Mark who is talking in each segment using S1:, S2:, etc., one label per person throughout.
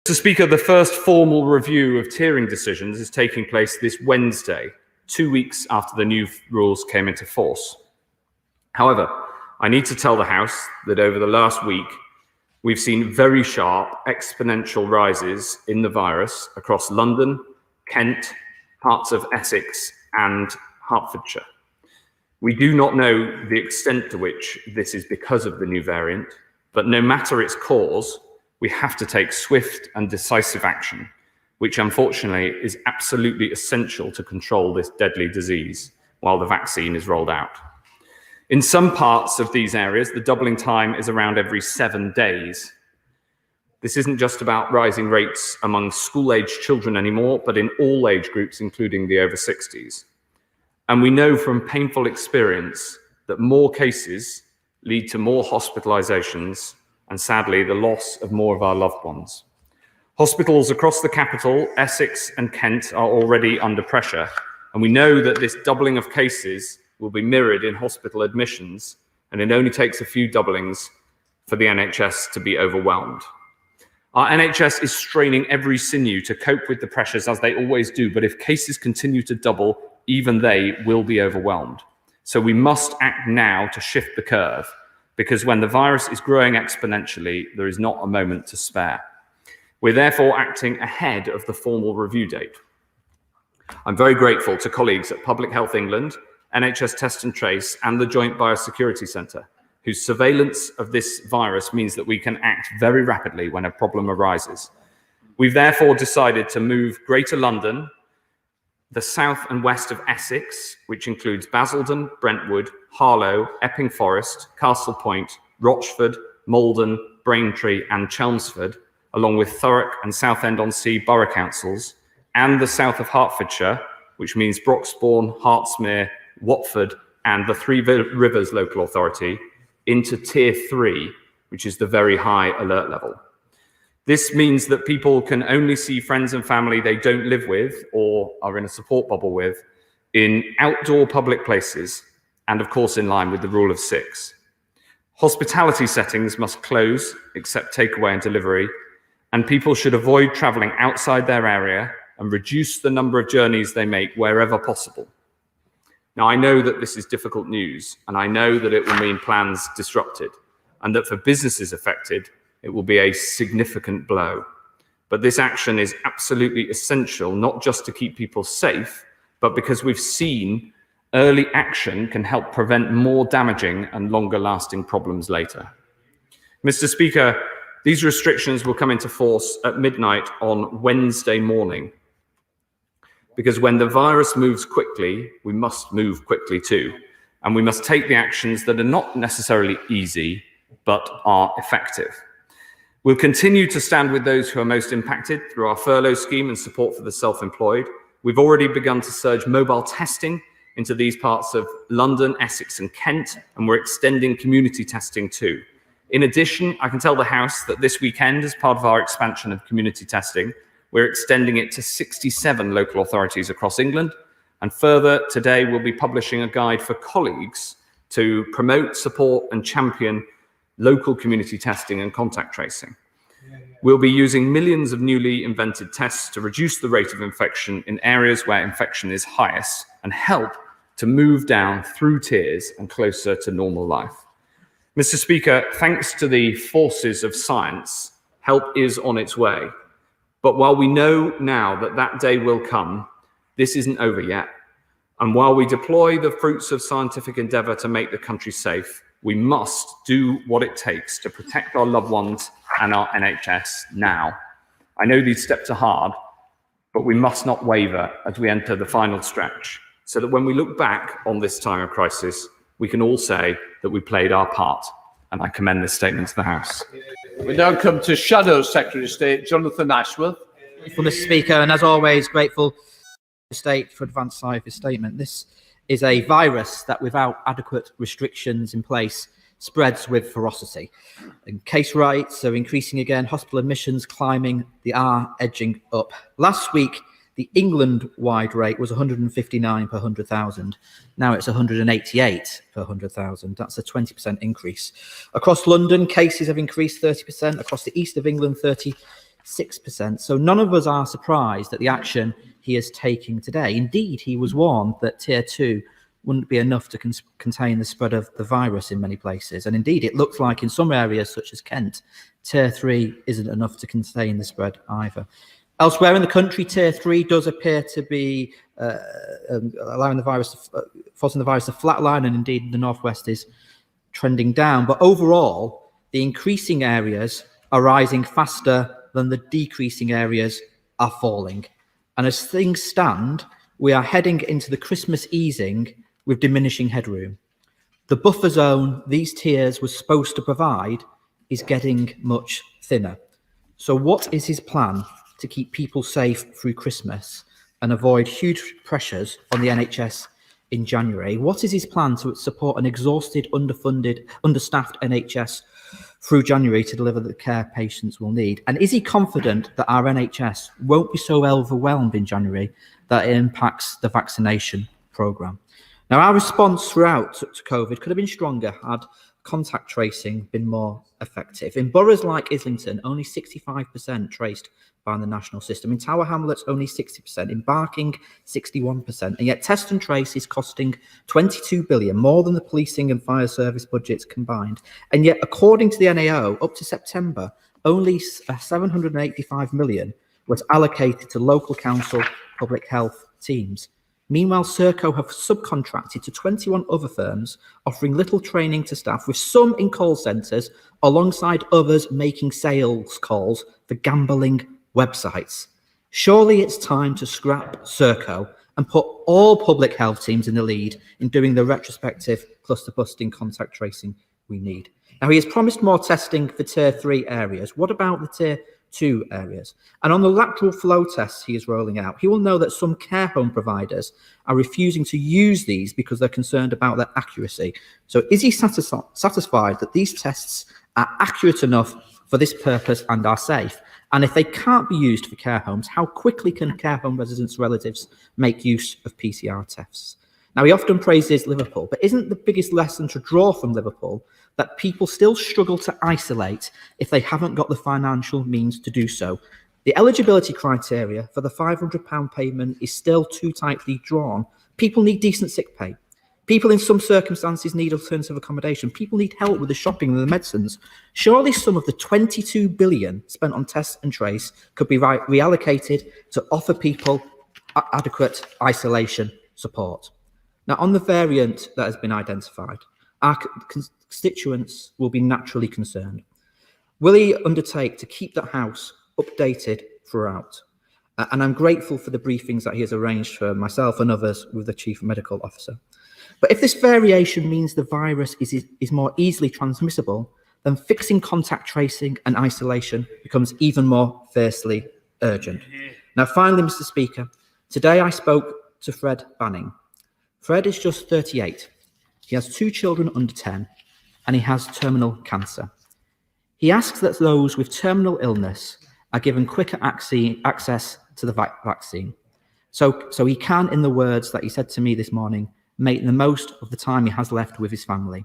S1: Mr. Speaker, the first formal review of tiering decisions is taking place this Wednesday, 2 weeks after the new rules came into force. However, I need to tell the House that over the last week, we've seen very sharp exponential rises in the virus across London, Kent, parts of Essex and Hertfordshire. We do not know the extent to which this is because of the new variant, but no matter its cause, we have to take swift and decisive action, which unfortunately is absolutely essential to control this deadly disease while the vaccine is rolled out. In some parts of these areas, the doubling time is around every 7 days. This isn't just about rising rates among school-aged children anymore, but in all age groups, including the over 60s. And we know from painful experience that more cases lead to more hospitalizations and sadly, the loss of more of our loved ones. Hospitals across the capital, Essex and Kent, are already under pressure, and we know that this doubling of cases will be mirrored in hospital admissions, and it only takes a few doublings for the NHS to be overwhelmed. Our NHS is straining every sinew to cope with the pressures, as they always do, but if cases continue to double, even they will be overwhelmed. So we must act now to shift the curve, because when the virus is growing exponentially, there is not a moment to spare. We're therefore acting ahead of the formal review date. I'm very grateful to colleagues at Public Health England, NHS Test and Trace, and the Joint Biosecurity Centre, whose surveillance of this virus means that we can act very rapidly when a problem arises. We've therefore decided to move Greater London, the south and west of Essex, which includes Basildon, Brentwood, Harlow, Epping Forest, Castle Point, Rochford, Malden, Braintree and Chelmsford, along with Thurrock and Southend-on-Sea borough councils, and the south of Hertfordshire, which means Broxbourne, Hertsmere, Watford and the Three Rivers Local Authority, into Tier 3, which is the very high alert level. This means that people can only see friends and family they don't live with or are in a support bubble with in outdoor public places, and of course in line with the rule of 6. Hospitality settings must close except takeaway and delivery, and people should avoid travelling outside their area and reduce the number of journeys they make wherever possible. Now, I know that this is difficult news, and I know that it will mean plans disrupted, and that for businesses affected, it will be a significant blow. But this action is absolutely essential, not just to keep people safe, but because we've seen early action can help prevent more damaging and longer-lasting problems later. Mr. Speaker, these restrictions will come into force at midnight on Wednesday morning, because when the virus moves quickly, we must move quickly too, and we must take the actions that are not necessarily easy, but are effective. We'll continue to stand with those who are most impacted through our furlough scheme and support for the self-employed. We've already begun to surge mobile testing into these parts of London, Essex and Kent, and we're extending community testing too. In addition, I can tell the House that this weekend, as part of our expansion of community testing, we're extending it to 67 local authorities across England. And further, today we'll be publishing a guide for colleagues to promote, support and champion local community testing and contact tracing. We'll be using millions of newly invented tests to reduce the rate of infection in areas where infection is highest and help to move down through tiers and closer to normal life. Mr. Speaker, thanks to the forces of science, help is on its way. But while we know now that that day will come, this isn't over yet. And while we deploy the fruits of scientific endeavour to make the country safe, we must do what it takes to protect our loved ones and our NHS now. I know these steps are hard, but we must not waver as we enter the final stretch, so that when we look back on this time of crisis, we can all say that we played our part. And I commend this statement to the House.
S2: We now come to Shadow Secretary of State, Jonathan Ashworth.
S3: Grateful, Mr. Speaker, and as always, grateful to the State for advance side of his statement. This is a virus that, without adequate restrictions in place, spreads with ferocity. And case rates are increasing again, hospital admissions climbing, they are edging up. Last week, the England-wide rate was 159 per 100,000. Now it's 188 per 100,000. That's a 20% increase. Across London, cases have increased 30%. Across the east of England, 36%. 6%. So none of us are surprised at the action he is taking today. Indeed, he was warned that tier 2 wouldn't be enough to contain the spread of the virus in many places. And indeed, it looks like in some areas, such as Kent, tier 3 isn't enough to contain the spread either. Elsewhere in the country, tier 3 does appear to be allowing the virus, forcing the virus to flatline, and indeed the northwest is trending down. But overall, the increasing areas are rising faster than the decreasing areas are falling. And as things stand, we are heading into the Christmas easing with diminishing headroom. The buffer zone these tiers were supposed to provide is getting much thinner. So what is his plan to keep people safe through Christmas and avoid huge pressures on the NHS in January? What is his plan to support an exhausted, underfunded, understaffed NHS through January to deliver the care patients will need? And is he confident that our NHS won't be so overwhelmed in January that it impacts the vaccination programme? Now, our response throughout to COVID could have been stronger had contact tracing been more effective. In boroughs like Islington, only 65% traced by the national system. In Tower Hamlets, only 60%. In Barking, 61%. And yet test and trace is costing 22 billion, more than the policing and fire service budgets combined. And yet, according to the NAO, up to September, only 785 million was allocated to local council public health teams. Meanwhile, Serco have subcontracted to 21 other firms, offering little training to staff, with some in call centres, alongside others making sales calls for gambling websites. Surely it's time to scrap Serco and put all public health teams in the lead in doing the retrospective cluster-busting contact tracing we need. Now, he has promised more testing for tier 3 areas. What about the tier 2 areas? And on the lateral flow tests he is rolling out, he will know that some care home providers are refusing to use these because they're concerned about their accuracy. So is he satisfied that these tests are accurate enough for this purpose and are safe? And if they can't be used for care homes, how quickly can care home residents' relatives make use of PCR tests? Now, he often praises Liverpool, but isn't the biggest lesson to draw from Liverpool that people still struggle to isolate if they haven't got the financial means to do so? The eligibility criteria for the £500 payment is still too tightly drawn. People need decent sick pay. People in some circumstances need alternative accommodation. People need help with the shopping and the medicines. Surely some of the 22 billion spent on tests and trace could be reallocated to offer people adequate isolation support. Now, on the variant that has been identified, our constituents will be naturally concerned. Will he undertake to keep the House updated throughout? And I'm grateful for the briefings that he has arranged for myself and others with the Chief Medical Officer. But if this variation means the virus is more easily transmissible, then fixing contact tracing and isolation becomes even more fiercely urgent. Now, finally, Mr. Speaker, today I spoke to Fred Banning. Fred is just 38. He has 2 children under 10, and he has terminal cancer. He asks that those with terminal illness are given quicker access to the vaccine. So he can, in the words that he said to me this morning, make the most of the time he has left with his family.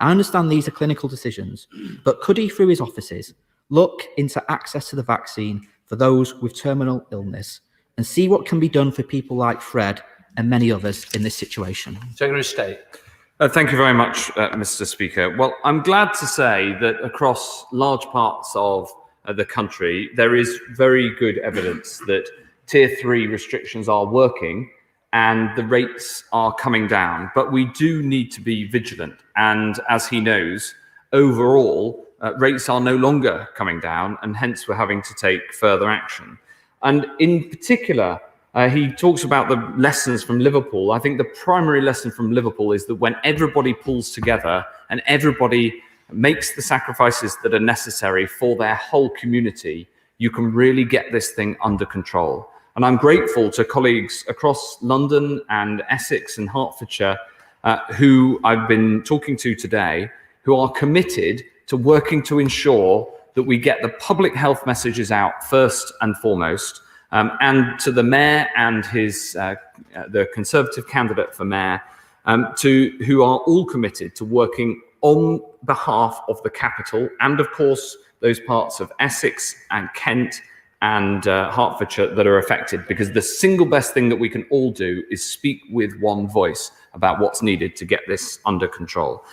S3: I understand these are clinical decisions, but could he, through his offices, look into access to the vaccine for those with terminal illness and see what can be done for people like Fred and many others in this situation?
S2: Secretary of State.
S1: Thank you very much, Mr. Speaker. Well, I'm glad to say that across large parts of the country, there is very good evidence that tier 3 restrictions are working and the rates are coming down. But we do need to be vigilant. And as he knows, overall, rates are no longer coming down, and hence we're having to take further action. And in particular, he talks about the lessons from Liverpool. I think the primary lesson from Liverpool is that when everybody pulls together and everybody makes the sacrifices that are necessary for their whole community, you can really get this thing under control. And I'm grateful to colleagues across London and Essex and Hertfordshire who I've been talking to today, who are committed to working to ensure that we get the public health messages out first and foremost, and to the mayor and the Conservative candidate for mayor, who are all committed to working on behalf of the capital and, of course, those parts of Essex and Kent and Hertfordshire that are affected, because the single best thing that we can all do is speak with one voice about what's needed to get this under control.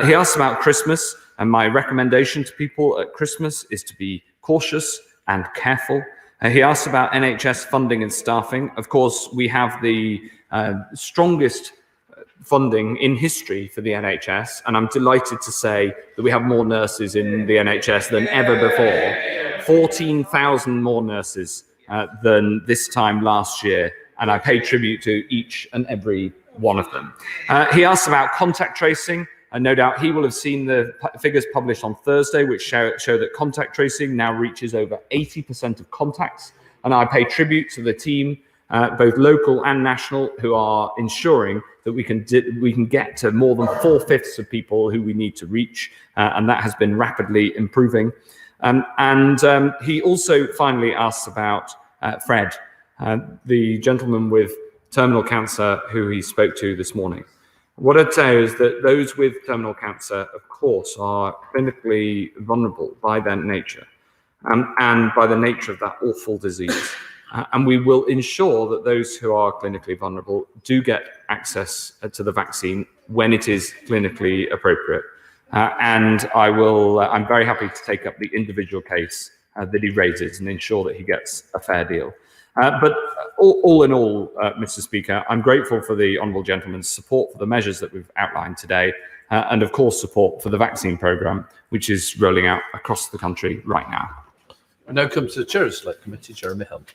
S1: He asked about Christmas, and my recommendation to people at Christmas is to be cautious and careful. He asked about NHS funding and staffing. Of course, we have the strongest funding in history for the NHS, and I'm delighted to say that we have more nurses in the NHS than ever before. 14,000 more nurses than this time last year, and I pay tribute to each and every one of them. He asked about contact tracing, and no doubt he will have seen the figures published on Thursday, which show that contact tracing now reaches over 80% of contacts, and I pay tribute to the team, both local and national, who are ensuring that we can get to more than 4/5 of people who we need to reach, and that has been rapidly improving. He also finally asked about Fred, the gentleman with terminal cancer who he spoke to this morning. What I'd say is that those with terminal cancer, of course, are clinically vulnerable by their nature, and by the nature of that awful disease. And we will ensure that those who are clinically vulnerable do get access to the vaccine when it is clinically appropriate. I'm very happy to take up the individual case that he raises and ensure that he gets a fair deal. But all in all, Mr. Speaker, I'm grateful for the honourable gentleman's support for the measures that we've outlined today, and of course support for the vaccine programme, which is rolling out across the country right now.
S2: I now come to the Chair of the Select Committee, Jeremy Hunt.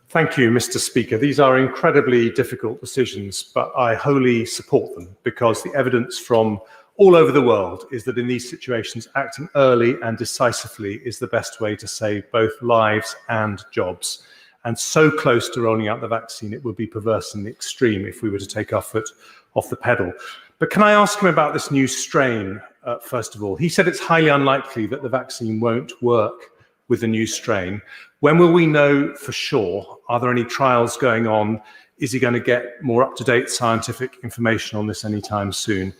S4: Thank you, Mr. Speaker. These are incredibly difficult decisions, but I wholly support them because the evidence from all over the world is that in these situations, acting early and decisively is the best way to save both lives and jobs. And so close to rolling out the vaccine, it would be perverse in the extreme if we were to take our foot off the pedal. But can I ask him about this new strain, first of all? He said it's highly unlikely that the vaccine won't work with the new strain. When will we know for sure? Are there any trials going on? Is he going to get more up-to-date scientific information on this anytime soon?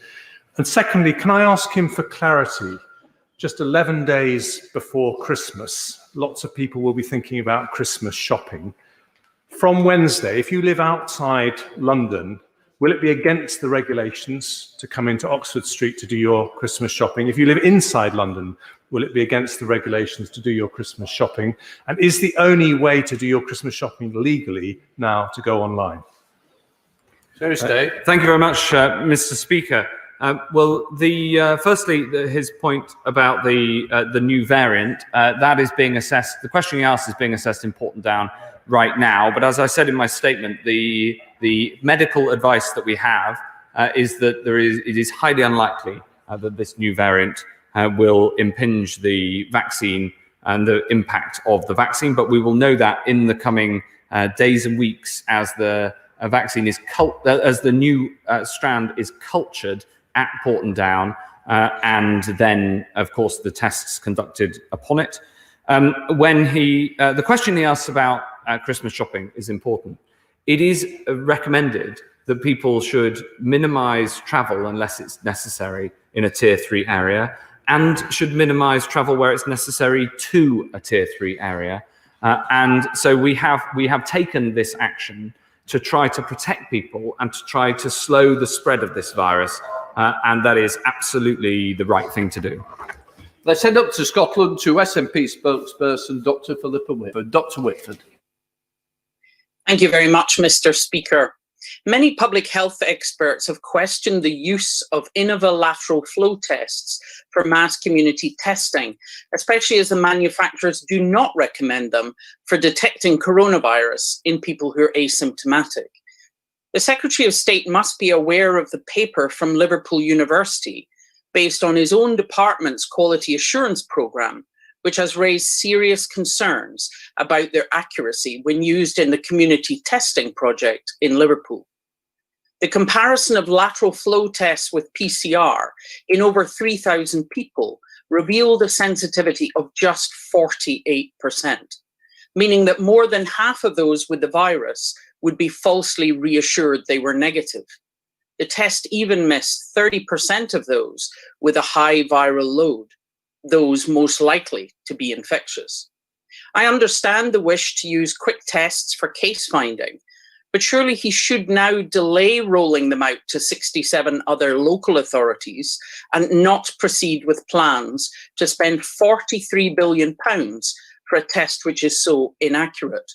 S4: And secondly, can I ask him for clarity? Just 11 days before Christmas, lots of people will be thinking about Christmas shopping. From Wednesday, if you live outside London, will it be against the regulations to come into Oxford Street to do your Christmas shopping? If you live inside London, will it be against the regulations to do your Christmas shopping? And is the only way to do your Christmas shopping legally now to go online?
S2: Thursday.
S1: Thank you very much, Mr. Speaker. Firstly, his point about the new variant, that is being assessed. The question he asked is being assessed in Porton right now. But as I said in my statement, the medical advice that we have is that it is highly unlikely that this new variant will impinge the vaccine and the impact of the vaccine. But we will know that in the coming days and weeks as the vaccine is as the new strand is cultured at Porton Down, and then, of course, the tests conducted upon it. The question he asked about Christmas shopping is important. It is recommended that people should minimise travel unless it's necessary in a Tier 3 area, and should minimise travel where it's necessary to a Tier 3 area. And so we have taken this action to try to protect people and to try to slow the spread of this virus. And that is absolutely the right thing to do.
S2: Let's head up to Scotland to SNP spokesperson, Dr. Philippa Whitford. Dr. Whitford.
S5: Thank you very much, Mr. Speaker. Many public health experts have questioned the use of Innova lateral flow tests for mass community testing, especially as the manufacturers do not recommend them for detecting coronavirus in people who are asymptomatic. The Secretary of State must be aware of the paper from Liverpool University, based on his own department's quality assurance programme, which has raised serious concerns about their accuracy when used in the community testing project in Liverpool. The comparison of lateral flow tests with PCR in over 3,000 people revealed a sensitivity of just 48%, meaning that more than half of those with the virus would be falsely reassured they were negative. The test even missed 30% of those with a high viral load, those most likely to be infectious. I understand the wish to use quick tests for case finding, but surely he should now delay rolling them out to 67 other local authorities and not proceed with plans to spend £43 billion for a test which is so inaccurate.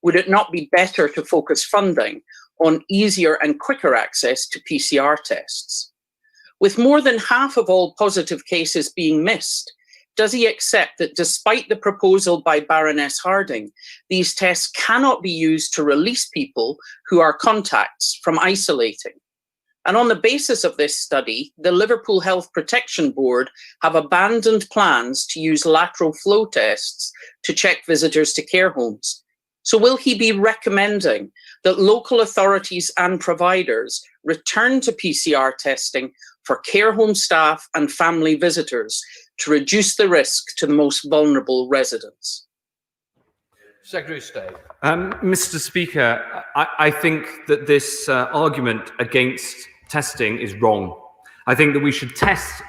S5: Would it not be better to focus funding on easier and quicker access to PCR tests? With more than half of all positive cases being missed, does he accept that despite the proposal by Baroness Harding, these tests cannot be used to release people who are contacts from isolating? And on the basis of this study, the Liverpool Health Protection Board have abandoned plans to use lateral flow tests to check visitors to care homes. So will he be recommending that local authorities and providers return to PCR testing for care home staff and family visitors to reduce the risk to the most vulnerable residents?
S2: Secretary of State.
S1: Mr. Speaker, I think that this argument against testing is wrong. I think that we should test,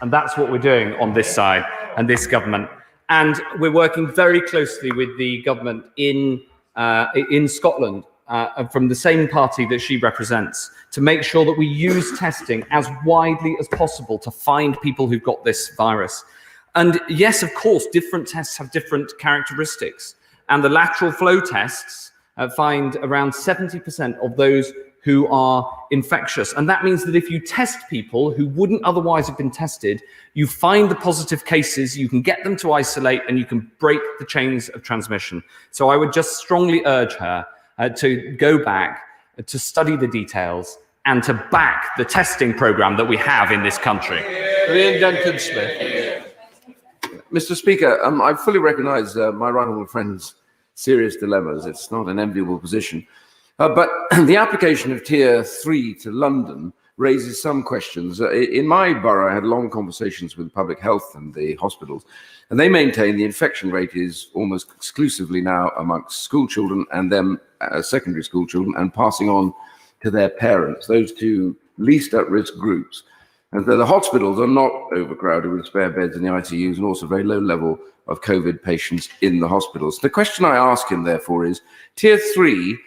S1: and that's what we're doing on this side and this government. And we're working very closely with the government in Scotland, from the same party that she represents, to make sure that we use testing as widely as possible to find people who've got this virus. And yes, of course, different tests have different characteristics. And the lateral flow tests find around 70% of those who are infectious. And that means that if you test people who wouldn't otherwise have been tested, you find the positive cases, you can get them to isolate, and you can break the chains of transmission. So I would just strongly urge her to go back, to study the details, and to back the testing program that we have in this country.
S2: Ian Duncan-Smith.
S6: Mr. Speaker, I fully recognise my right honourable friend's serious dilemmas. It's not an enviable position. But the application of Tier 3 to London raises some questions. In my borough, I had long conversations with public health and the hospitals, and they maintain the infection rate is almost exclusively now amongst school children and them secondary school children, and passing on to their parents, those two least at-risk groups. And the hospitals are not overcrowded with spare beds in the ICUs, and also very low level of COVID patients in the hospitals. The question I ask him, therefore, is Tier 3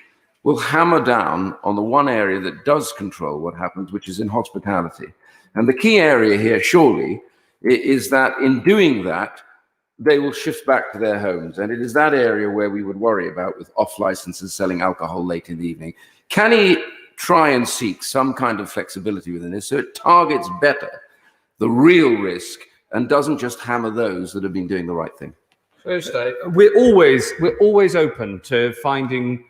S6: will hammer down on the one area that does control what happens, which is in hospitality. And the key area here, surely, is that in doing that, they will shift back to their homes. And it is that area where we would worry about with off licenses selling alcohol late in the evening. Can he try and seek some kind of flexibility within this so it targets better the real risk and doesn't just hammer those that have been doing the right thing?
S1: We're always open to finding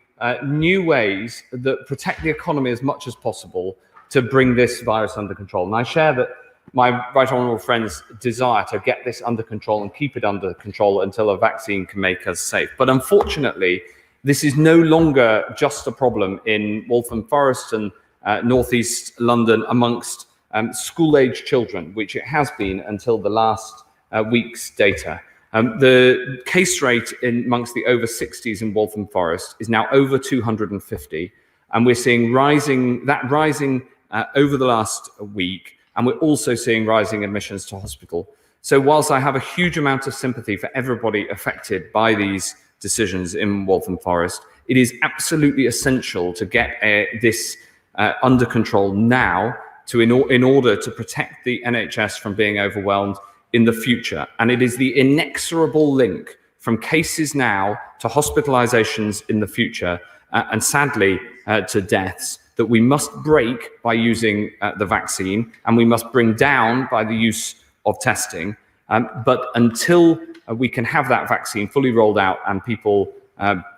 S1: new ways that protect the economy as much as possible to bring this virus under control. And I share that my right honourable friend's desire to get this under control and keep it under control until a vaccine can make us safe. But unfortunately, this is no longer just a problem in Waltham Forest and northeast London amongst school-age children, which it has been until the last week's data. The case rate amongst the over 60s in Waltham Forest is now over 250, and we're seeing rising over the last week, and we're also seeing rising admissions to hospital. So whilst I have a huge amount of sympathy for everybody affected by these decisions in Waltham Forest, it is absolutely essential to get this under control now in order to protect the NHS from being overwhelmed in the future. And it is the inexorable link from cases now to hospitalizations in the future, and sadly to deaths, that we must break by using the vaccine, and we must bring down by the use of testing. But until we can have that vaccine fully rolled out and people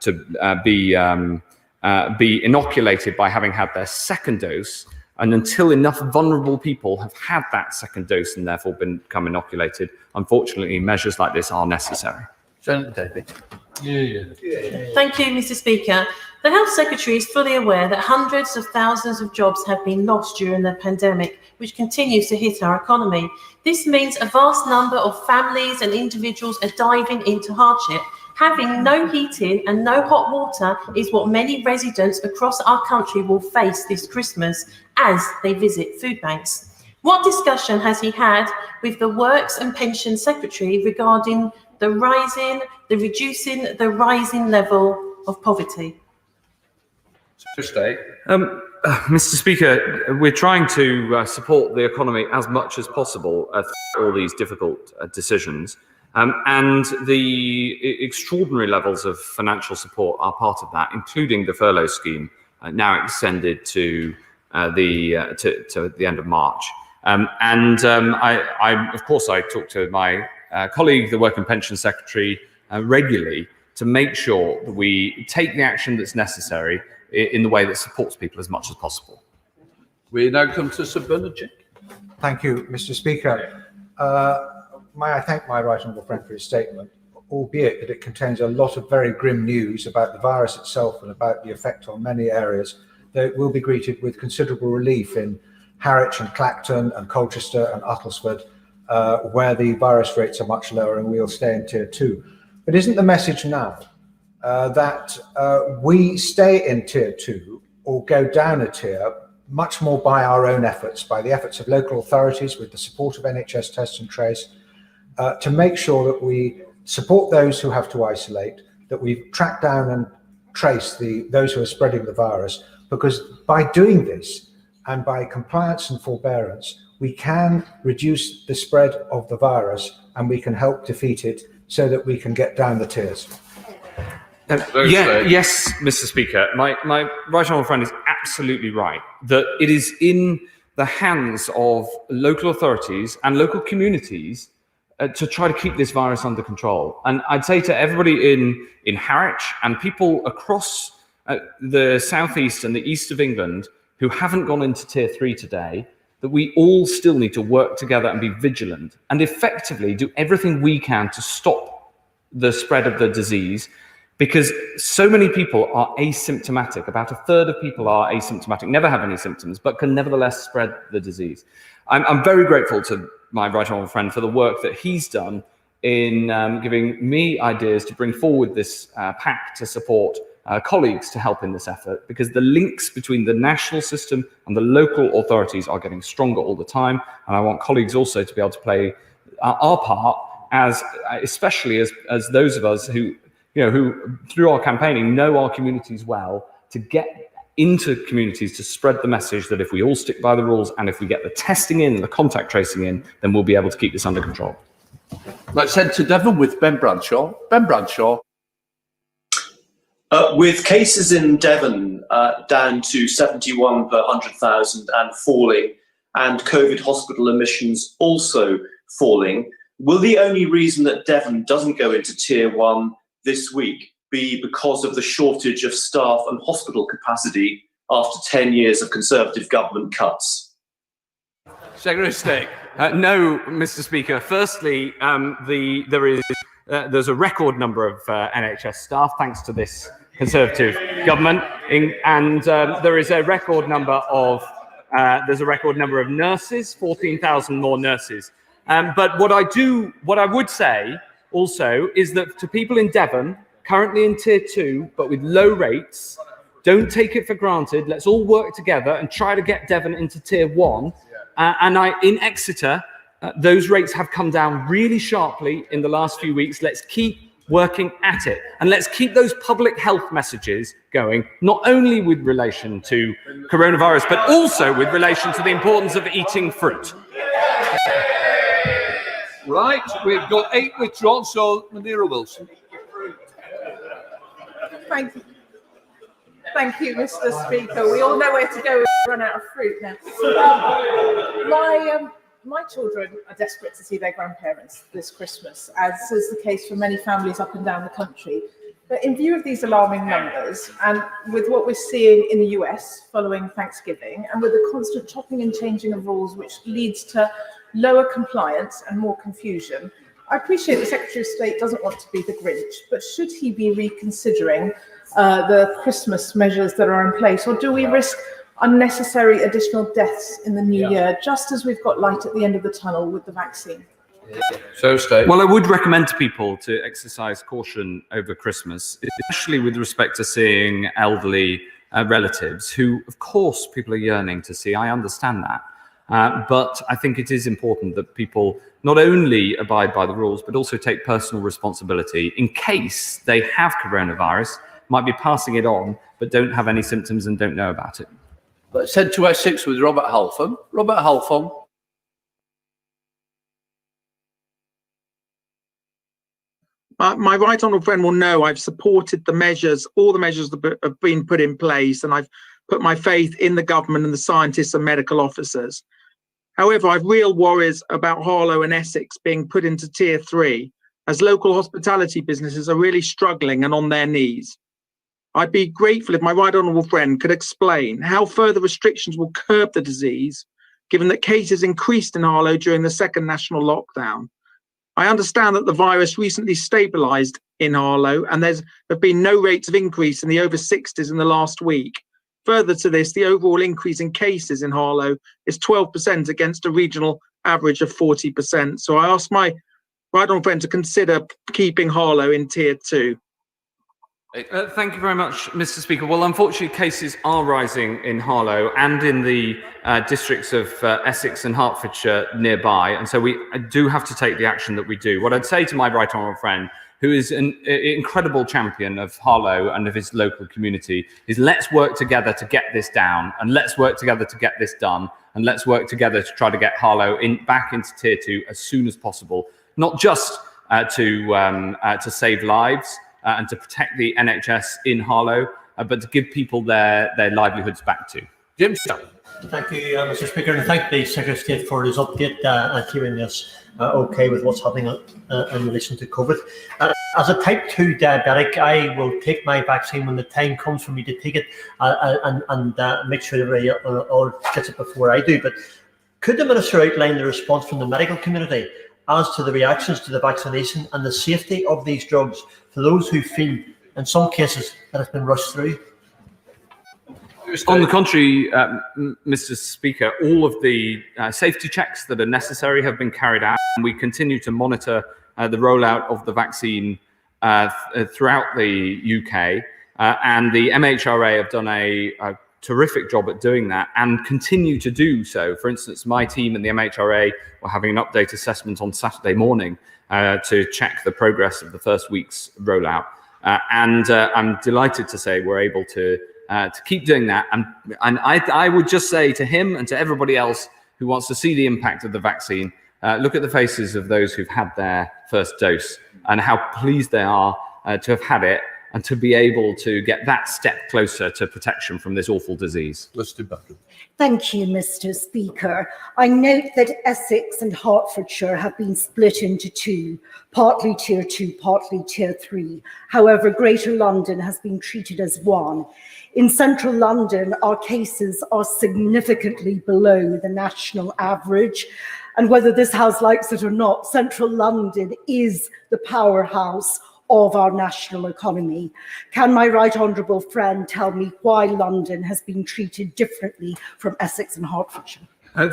S1: to be inoculated by having had their second dose, and until enough vulnerable people have had that second dose and therefore become inoculated, unfortunately, measures like this are necessary.
S2: Senator David.
S7: Thank you, Mr. Speaker. The Health Secretary is fully aware that hundreds of thousands of jobs have been lost during the pandemic, which continues to hit our economy. This means a vast number of families and individuals are diving into hardship. Having no heating and no hot water is what many residents across our country will face this Christmas as they visit food banks. What discussion has he had with the Works and Pensions Secretary regarding the reducing the rising level of poverty?
S1: Mr. Speaker, we're trying to support the economy as much as possible through all these difficult decisions. And the extraordinary levels of financial support are part of that, including the furlough scheme, now extended to the end of March. Of course, I talk to my colleague, the Work and Pension Secretary, regularly to make sure that we take the action that's necessary in the way that supports people as much as possible.
S2: We now come to Sir Bernard Jick.
S8: Thank you, Mr. Speaker. May I thank my right honourable friend for his statement, albeit that it contains a lot of very grim news about the virus itself and about the effect on many areas, though it will be greeted with considerable relief in Harwich and Clacton and Colchester and Uttlesford, where the virus rates are much lower and we'll stay in Tier 2. But isn't the message now that we stay in Tier 2 or go down a tier much more by our own efforts, by the efforts of local authorities with the support of NHS Test and Trace, to make sure that we support those who have to isolate, that we track down and trace those who are spreading the virus, because by doing this and by compliance and forbearance, we can reduce the spread of the virus and we can help defeat it so that we can get down the tiers.
S1: Yes, Mr. Speaker, my right honourable friend is absolutely right that it is in the hands of local authorities and local communities to try to keep this virus under control. And I'd say to everybody in Harwich and people across the southeast and the east of England who haven't gone into Tier 3 today, that we all still need to work together and be vigilant and effectively do everything we can to stop the spread of the disease, because so many people are asymptomatic. About a third of people are asymptomatic, never have any symptoms, but can nevertheless spread the disease. I'm very grateful to my right honourable friend for the work that he's done in giving me ideas to bring forward this pact to support colleagues to help in this effort, because the links between the national system and the local authorities are getting stronger all the time. And I want colleagues also to be able to play our part, especially as those of us who through our campaigning know our communities well, to get into communities to spread the message that if we all stick by the rules and if we get the testing in and the contact tracing in, then we'll be able to keep this under control.
S2: Let's head to Devon with Ben Bradshaw. Ben Bradshaw.
S9: With cases in Devon down to 71 per 100,000 and falling, and COVID hospital admissions also falling, will the only reason that Devon doesn't go into Tier 1 this week be because of the shortage of staff and hospital capacity after 10 years of Conservative government cuts?
S2: Secretary of State.
S1: No, Mr. Speaker. Firstly, there's a record number of NHS staff thanks to this Conservative government, and there is a record number of nurses, 14,000 more nurses. But what I would say also is that to people in Devon, currently in Tier 2, but with low rates, don't take it for granted. Let's all work together and try to get Devon into Tier 1. In Exeter, those rates have come down really sharply in the last few weeks. Let's keep working at it. And let's keep those public health messages going, not only with relation to coronavirus, but also with relation to the importance of eating fruit.
S2: Right, we've got 8 withdrawn, so Manira Wilson.
S10: Thank you, Mr. Speaker. We all know where to go if we run out of fruit now. My children are desperate to see their grandparents this Christmas, as is the case for many families up and down the country. But in view of these alarming numbers, and with what we're seeing in the US following Thanksgiving, and with the constant chopping and changing of rules, which leads to lower compliance and more confusion, I appreciate the Secretary of State doesn't want to be the Grinch, but should he be reconsidering the Christmas measures that are in place, or do we risk unnecessary additional deaths in the new year, just as we've got light at the end of the tunnel with the vaccine?
S2: So, State.
S1: Well, I would recommend to people to exercise caution over Christmas, especially with respect to seeing elderly relatives who, of course, people are yearning to see. I understand that. But I think it is important that people not only abide by the rules, but also take personal responsibility in case they have coronavirus, might be passing it on, but don't have any symptoms and don't know about it.
S2: Let's head to Essex with Robert Halfon. Robert Halfon.
S11: My right honourable friend will know I've supported the measures, all the measures that have been put in place, and I've put my faith in the government and the scientists and medical officers. However, I've real worries about Harlow and Essex being put into Tier 3, as local hospitality businesses are really struggling and on their knees. I'd be grateful if my right honourable friend could explain how further restrictions will curb the disease, given that cases increased in Harlow during the second national lockdown. I understand that the virus recently stabilised in Harlow and there have been no rates of increase in the over 60s in the last week. Further to this, the overall increase in cases in Harlow is 12% against a regional average of 40%. So I ask my right honourable friend to consider keeping Harlow in Tier 2.
S1: Thank you very much, Mr. Speaker. Well, unfortunately, cases are rising in Harlow and in the districts of Essex and Hertfordshire nearby, and so we do have to take the action that we do. What I'd say to my right honourable friend, who is an incredible champion of Harlow and of his local community, is let's work together to get this down, and let's work together to get this done, and let's work together to try to get Harlow back into Tier 2 as soon as possible, not just to save lives, and to protect the NHS in Harlow, but to give people their livelihoods back to.
S2: Jim.
S12: Thank you, Mr. Speaker, and thank the Secretary of State for his update and keeping us okay with what's happening in relation to COVID. As a type 2 diabetic, I will take my vaccine when the time comes for me to take it and make sure everybody all gets it before I do. But could the Minister outline the response from the medical community as to the reactions to the vaccination and the safety of these drugs for those who feel, in some cases, that it's been rushed through?
S1: On the contrary, Mr. Speaker, all of the safety checks that are necessary have been carried out, and we continue to monitor the rollout of the vaccine throughout the UK. And the MHRA have done a terrific job at doing that and continue to do so. For instance, my team and the MHRA were having an update assessment on Saturday morning to check the progress of the first week's rollout. And I'm delighted to say we're able to keep doing that. And I would just say to him and to everybody else who wants to see the impact of the vaccine, look at the faces of those who've had their first dose and how pleased they are to have had it and to be able to get that step closer to protection from this awful disease.
S2: Let's do that.
S13: Thank you, Mr. Speaker. I note that Essex and Hertfordshire have been split into two, partly Tier 2, partly Tier 3. However, Greater London has been treated as one. In central London, our cases are significantly below the national average. And whether this House likes it or not, central London is the powerhouse of our national economy. Can my right honourable friend tell me why London has been treated differently from Essex and Hertfordshire?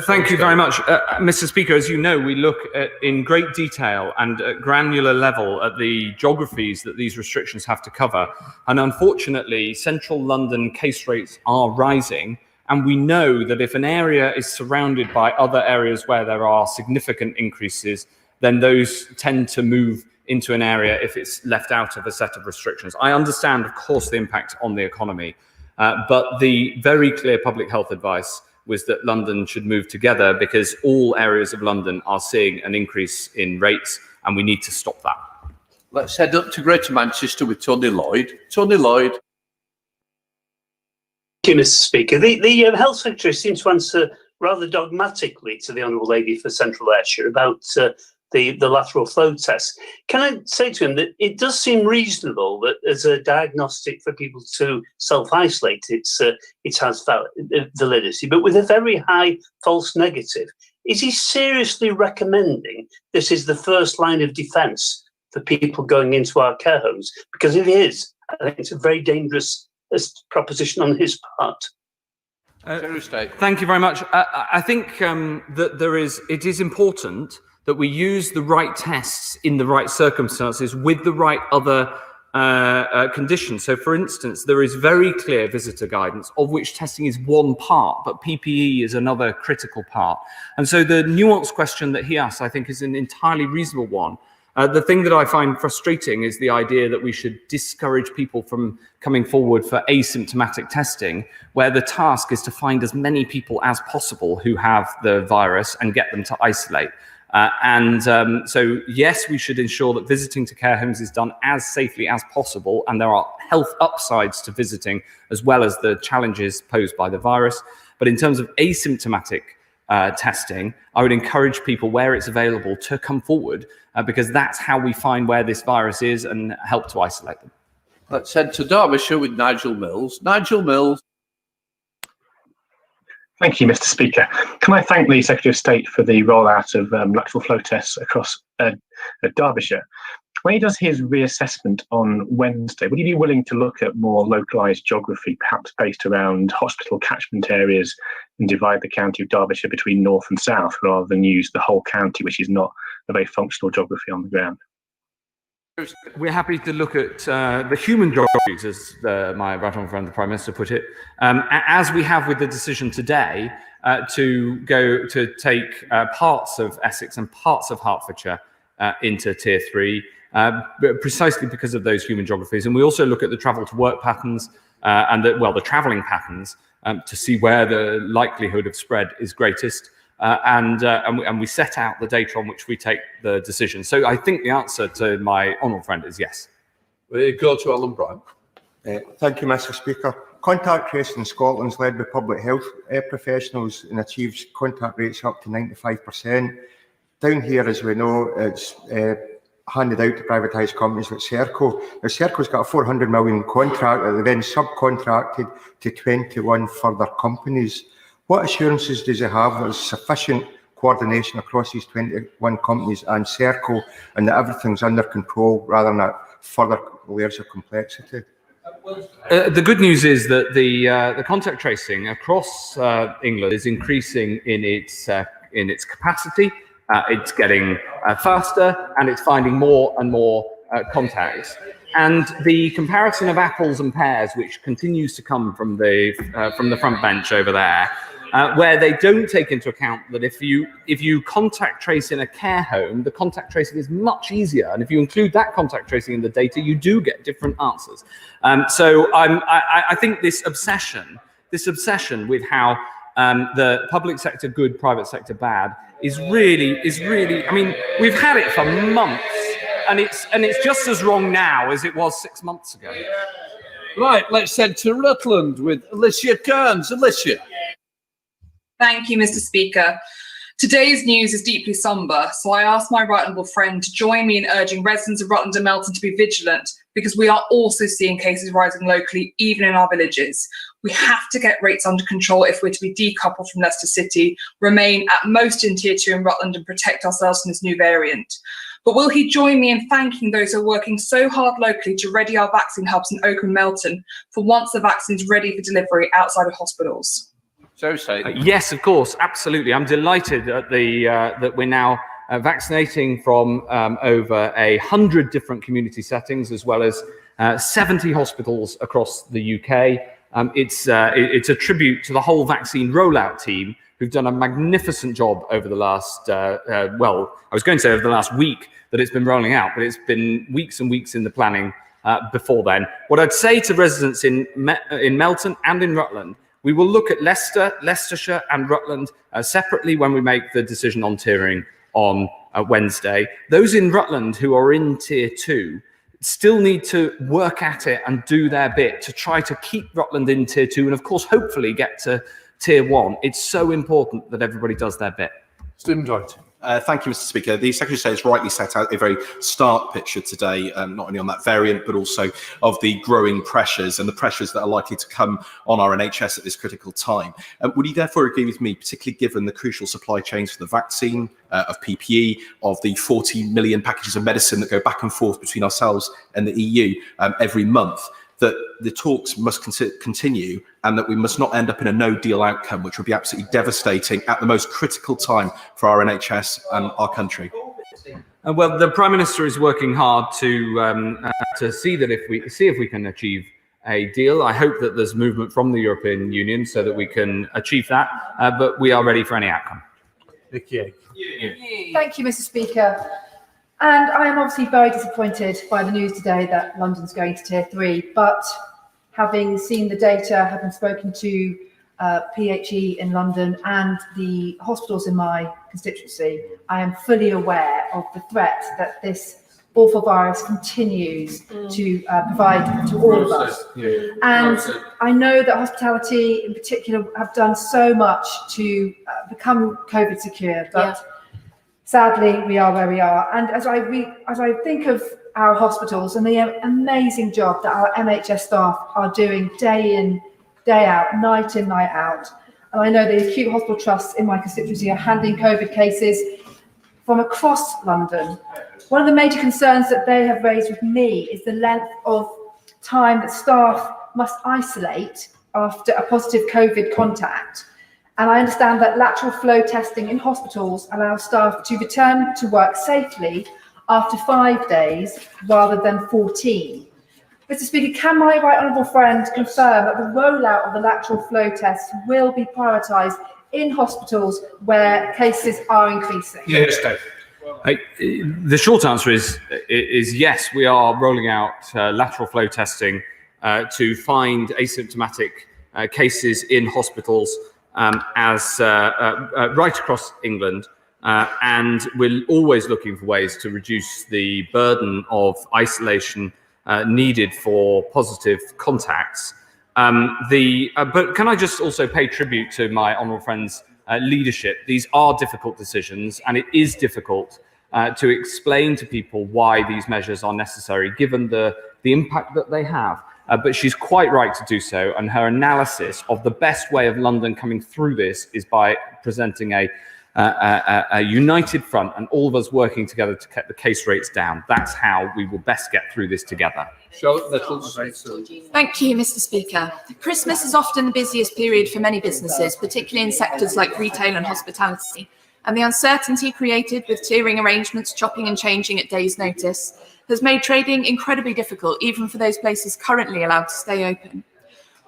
S1: Thank you very much. Mr. Speaker, as you know, we look at, in great detail and at granular level at the geographies that these restrictions have to cover. And unfortunately, central London case rates are rising. And we know that if an area is surrounded by other areas where there are significant increases, then those tend to move into an area if it's left out of a set of restrictions. I understand, of course, the impact on the economy, but the very clear public health advice was that London should move together because all areas of London are seeing an increase in rates and we need to stop that.
S2: Let's head up to Greater Manchester with Tony Lloyd. Tony Lloyd.
S14: Thank you, Mr. Speaker. The Health Secretary seems to answer rather dogmatically to the Honourable Lady for Central Ayrshire about the lateral flow test. Can I say to him that it does seem reasonable that as a diagnostic for people to self-isolate, it has validity, but with a very high false negative? Is he seriously recommending this is the first line of defence for people going into our care homes? Because if it is, I think it's a very dangerous proposition on his part.
S1: Thank you very much. I think that it is important that we use the right tests in the right circumstances with the right other conditions. So, for instance, there is very clear visitor guidance, of which testing is one part, but PPE is another critical part. And so the nuanced question that he asked, I think, is an entirely reasonable one. The thing that I find frustrating is the idea that we should discourage people from coming forward for asymptomatic testing, where the task is to find as many people as possible who have the virus and get them to isolate. So, yes, we should ensure that visiting to care homes is done as safely as possible, and there are health upsides to visiting as well as the challenges posed by the virus. But in terms of asymptomatic testing, I would encourage people where it's available to come forward because that's how we find where this virus is and help to isolate them.
S2: Let's head to Derbyshire with Nigel Mills. Nigel Mills.
S15: Thank you, Mr. Speaker. Can I thank the Secretary of State for the rollout of lateral flow tests across Derbyshire? When he does his reassessment on Wednesday, would he be willing to look at more localised geography, perhaps based around hospital catchment areas, and divide the county of Derbyshire between north and south, rather than use the whole county, which is not a very functional geography on the ground?
S1: We're happy to look at the human geographies, as my right honourable friend, the Prime Minister, put it, as we have with the decision today to go to take parts of Essex and parts of Hertfordshire into Tier 3, precisely because of those human geographies. And we also look at the travel to work patterns and the travelling patterns to see where the likelihood of spread is greatest. And we set out the data on which we take the decision. So I think the answer to my honourable friend is yes.
S2: We go to Alan Brown.
S16: Thank you, Mr. Speaker. Contact tracing in Scotland is led by public health professionals and achieves contact rates up to 95%. Down here, as we know, it's handed out to privatised companies like Serco. Now, Serco's got a 400 million contract that they then subcontracted to 21 further companies. What assurances does it have that there's sufficient coordination across these 21 companies and Serco, and that everything's under control rather than further layers of complexity?
S1: The good news is that the contact tracing across England is increasing in its capacity. It's getting faster, and it's finding more and more contacts. And the comparison of apples and pears, which continues to come from the front bench over there, where they don't take into account that if you contact trace in a care home, the contact tracing is much easier, and if you include that contact tracing in the data, you do get different answers. So I think this obsession with how the public sector good, private sector bad is really. I mean, we've had it for months, and it's just as wrong now as it was 6 months ago.
S2: Right, let's head to Rutland with Alicia Kearns. Alicia.
S17: Thank you, Mr. Speaker. Today's news is deeply sombre, so I ask my right honourable friend to join me in urging residents of Rutland and Melton to be vigilant, because we are also seeing cases rising locally, even in our villages. We have to get rates under control if we're to be decoupled from Leicester City, remain at most in Tier 2 in Rutland and protect ourselves from this new variant. But will he join me in thanking those who are working so hard locally to ready our vaccine hubs in Oakham and Melton for once the vaccine is ready for delivery outside of hospitals?
S1: Yes, of course, absolutely. I'm delighted at that we're now vaccinating from over 100 different community settings, as well as 70 hospitals across the UK. It's a tribute to the whole vaccine rollout team, who've done a magnificent job over the last, I was going to say over the last week that it's been rolling out, but it's been weeks and weeks in the planning before then. What I'd say to residents in Melton and in Rutland, we will look at Leicester, Leicestershire and Rutland separately when we make the decision on tiering on Wednesday. Those in Rutland who are in Tier 2 still need to work at it and do their bit to try to keep Rutland in Tier 2 and, of course, hopefully get to Tier 1. It's so important that everybody does their bit.
S2: Stephen Doherty.
S18: Thank you, Mr. Speaker. The Secretary of State has rightly set out a very stark picture today, not only on that variant, but also of the growing pressures and the pressures that are likely to come on our NHS at this critical time. Would you therefore agree with me, particularly given the crucial supply chains for the vaccine, of PPE, of the 40 million packages of medicine that go back and forth between ourselves and the EU every month, that the talks must continue and that we must not end up in a no-deal outcome, which would be absolutely devastating at the most critical time for our NHS and our country?
S1: Well, the Prime Minister is working hard to see if we can achieve a deal. I hope that there's movement from the European Union so that we can achieve that, but we are ready for any outcome.
S19: Thank you, Mr. Speaker. And I am obviously very disappointed by the news today that London's going to Tier 3, but having seen the data, having spoken to PHE in London and the hospitals in my constituency, I am fully aware of the threat that this awful virus continues to provide to all of us. And I know that hospitality in particular have done so much to become COVID secure, but sadly we are where we are. And as I think of our hospitals and the amazing job that our NHS staff are doing day in, day out, night in, night out. And I know the acute hospital trusts in my constituency are handling COVID cases from across London. One of the major concerns that they have raised with me is the length of time that staff must isolate after a positive COVID contact. And I understand that lateral flow testing in hospitals allows staff to return to work safely after 5 days rather than 14. Mr. Speaker, can my right honourable friend confirm that the rollout of the lateral flow test will be prioritised in hospitals where cases are increasing?
S1: Yes, Dave. The short answer is yes, we are rolling out lateral flow testing to find asymptomatic cases in hospitals right across England. And we're always looking for ways to reduce the burden of isolation needed for positive contacts. But can I just also pay tribute to my honourable friend's leadership? These are difficult decisions, and it is difficult to explain to people why these measures are necessary, given the impact that they have. But she's quite right to do so, and her analysis of the best way of London coming through this is by presenting a united front and all of us working together to get the case rates down. That's how we will best get through this together.
S17: Thank you, Mr. Speaker. Christmas is often the busiest period for many businesses, particularly in sectors like retail and hospitality. And the uncertainty created with tiering arrangements, chopping and changing at days' notice, has made trading incredibly difficult, even for those places currently allowed to stay open.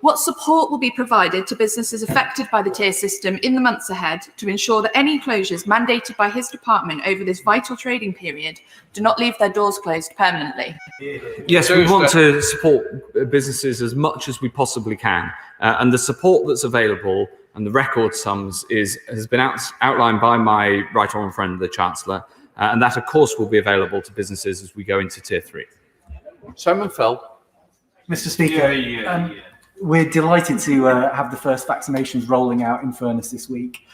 S17: What support will be provided to businesses affected by the tier system in the months ahead to ensure that any closures mandated by his department over this vital trading period do not leave their doors closed permanently?
S1: Yes, we want to support businesses as much as we possibly can. And the support that's available and the record sums has been outlined by my right honourable friend, the Chancellor. And that, of course, will be available to businesses as we go into Tier 3.
S2: Simon Fell.
S20: Mr. Speaker, we're delighted to have the first vaccinations rolling out in Furness this week.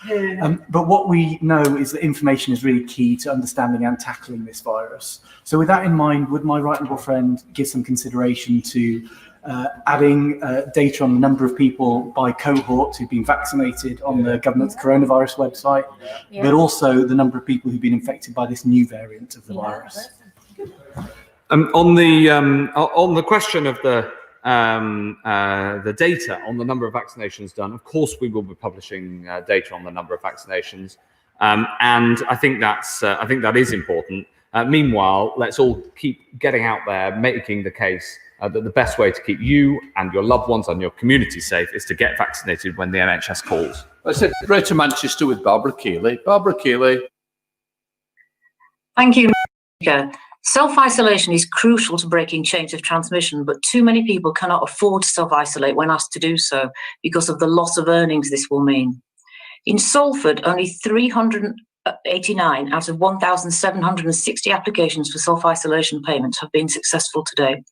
S20: But what we know is that information is really key to understanding and tackling this virus. So with that in mind, would my right honourable friend give some consideration to adding data on the number of people by cohort who've been vaccinated on the government's coronavirus website, but also the number of people who've been infected by this new variant of the virus?
S1: On the question of the data on the number of vaccinations done, of course we will be publishing data on the number of vaccinations, and I think that is important. Meanwhile, let's all keep getting out there, making the case that the best way to keep you and your loved ones and your community safe is to get vaccinated when the NHS calls.
S2: I said Greater Manchester with Barbara Keeley. Barbara Keeley.
S21: Thank you, Speaker. Self-isolation is crucial to breaking chains of transmission, but too many people cannot afford to self-isolate when asked to do so because of the loss of earnings this will mean. In Salford, only 389 out of 1,760 applications for self-isolation payments have been successful today,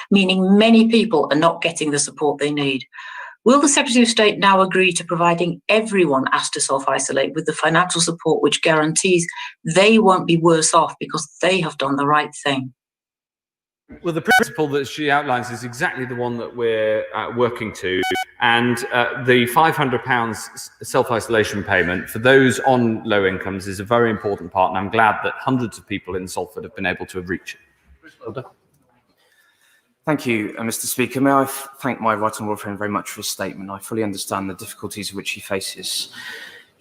S21: meaning many people are not getting the support they need. Will the Secretary of State now agree to providing everyone asked to self-isolate with the financial support which guarantees they won't be worse off because they have done the right thing?
S1: Well, the principle that she outlines is exactly the one that we're working to. And the £500 self-isolation payment for those on low incomes is a very important part. And I'm glad that hundreds of people in Salford have been able to reach it.
S22: Thank you, Mr. Speaker. May I thank my right honourable friend very much for his statement. I fully understand the difficulties which he faces.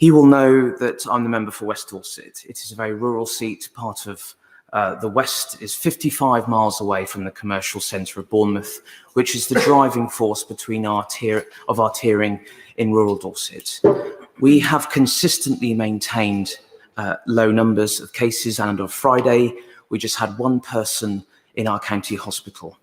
S22: He will know that I'm the member for West Dorset. It is a very rural seat. Part of the West is 55 miles away from the commercial centre of Bournemouth, which is the driving force between our tiering in rural Dorset. We have consistently maintained low numbers of cases, and on Friday, we just had one person in our county hospital.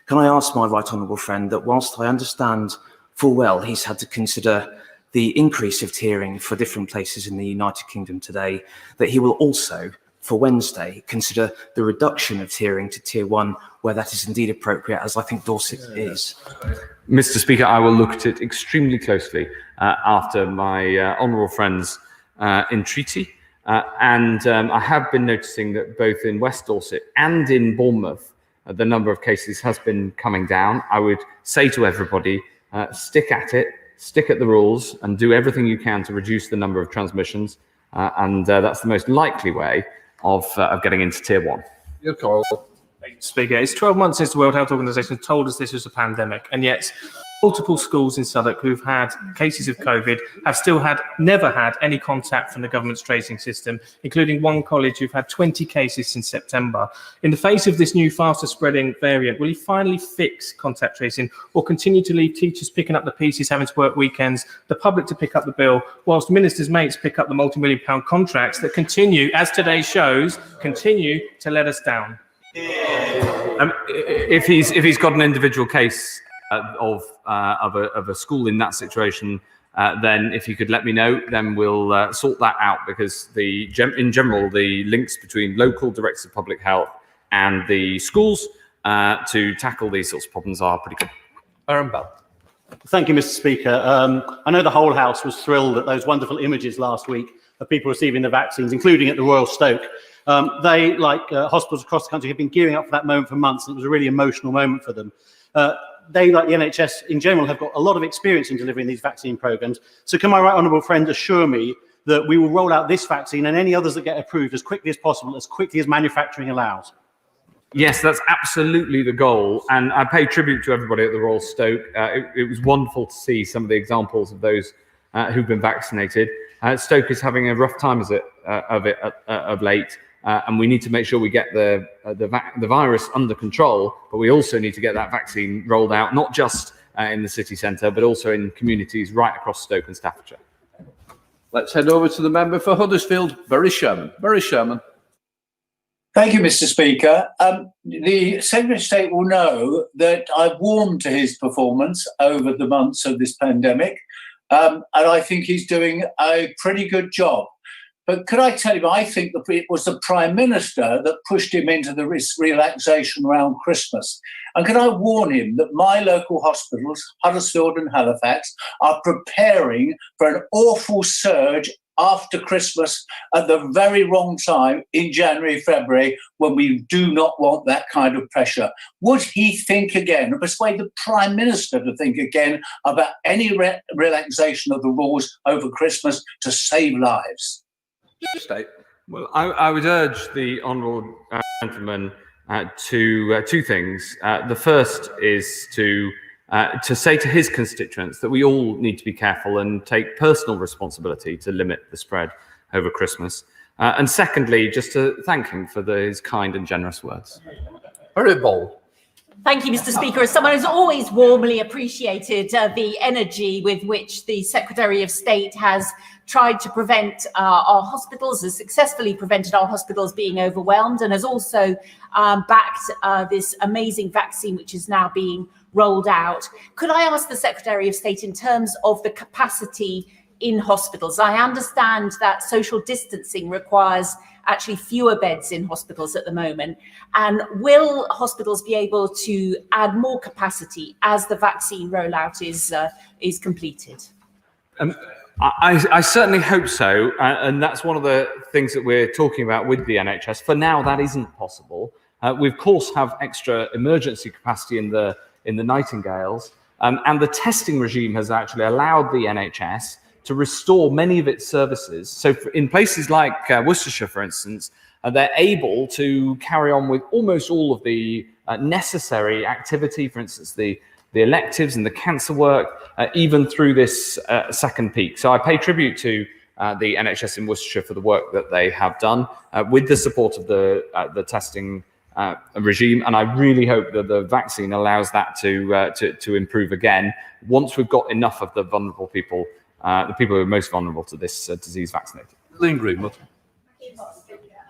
S22: Can I ask my right honourable friend that whilst I understand full well he's had to consider the increase of tiering for different places in the United Kingdom today, that he will also, for Wednesday, consider the reduction of tiering to Tier 1 where that is indeed appropriate, as I think Dorset is.
S1: Mr. Speaker, I will look at it extremely closely after my honourable friend's entreaty. And I have been noticing that both in West Dorset and in Bournemouth, the number of cases has been coming down. I would say to everybody, stick at it, stick at the rules, and do everything you can to reduce the number of transmissions. And that's the most likely way of getting into Tier 1.
S2: Your call.
S3: Speaker, it's 12 months since the World Health Organization told us this was a pandemic, and yet multiple schools in Southwark who've had cases of COVID have still never had any contact from the government's tracing system, including one college who've had 20 cases since September. In the face of this new faster spreading variant, will he finally fix contact tracing or continue to leave teachers picking up the pieces, having to work weekends, the public to pick up the bill, whilst ministers' mates pick up the multi-million-pound contracts that continue, as today shows, continue to let us down?
S1: If he's got an individual case of a school in that situation, then if you could let me know, then we'll sort that out, because in general the links between local directors of public health and the schools to tackle these sorts of problems are pretty good.
S2: Aaron Bell.
S4: Thank you, Mr. Speaker. I know the whole House was thrilled at those wonderful images last week of people receiving the vaccines, including at the Royal Stoke. They, like hospitals across the country, have been gearing up for that moment for months, and it was a really emotional moment for them. They, like the NHS in general, have got a lot of experience in delivering these vaccine programmes. So can my right honourable friend assure me that we will roll out this vaccine and any others that get approved as quickly as possible, as quickly as manufacturing allows?
S1: Yes, that's absolutely the goal. And I pay tribute to everybody at the Royal Stoke. It was wonderful to see some of the examples of those who've been vaccinated. Stoke is having a rough time of late. And we need to make sure we get the virus under control, but we also need to get that vaccine rolled out, not just in the city centre, but also in communities right across Stoke and Staffordshire.
S2: Let's head over to the member for Huddersfield, Bury Sherman. Bury Sherman.
S23: Thank you, Mr. Speaker. The Secretary of State will know that I've warmed to his performance over the months of this pandemic, and I think he's doing a pretty good job. But could I tell you, I think that it was the Prime Minister that pushed him into the risk relaxation around Christmas. And can I warn him that my local hospitals, Huddersfield and Halifax, are preparing for an awful surge after Christmas at the very wrong time in January, February, when we do not want that kind of pressure. Would he think again and persuade the Prime Minister to think again about any relaxation of the rules over Christmas to save lives?
S1: Well, I would urge the honourable gentleman to two things. The first is to say to his constituents that we all need to be careful and take personal responsibility to limit the spread over Christmas. And secondly, just to thank him for his kind and generous words.
S2: Very bold.
S24: Thank you, Mr. Speaker. As someone who's always warmly appreciated the energy with which the Secretary of State has tried to prevent our hospitals, has successfully prevented our hospitals being overwhelmed, and has also backed this amazing vaccine which is now being rolled out. Could I ask the Secretary of State, in terms of the capacity in hospitals, I understand that social distancing requires actually fewer beds in hospitals at the moment. And will hospitals be able to add more capacity as the vaccine rollout is completed?
S1: I certainly hope so. And that's one of the things that we're talking about with the NHS. For now, that isn't possible. We, of course, have extra emergency capacity in the Nightingales. And the testing regime has actually allowed the NHS to restore many of its services. So in places like Worcestershire, for instance, they're able to carry on with almost all of the necessary activity, for instance, the electives and the cancer work, even through this second peak. So I pay tribute to the NHS in Worcestershire for the work that they have done with the support of the testing regime, and I really hope that the vaccine allows that to improve again once we've got enough of the vulnerable people, the people who are most vulnerable to this disease, vaccinated.
S2: Lynn Greenwood.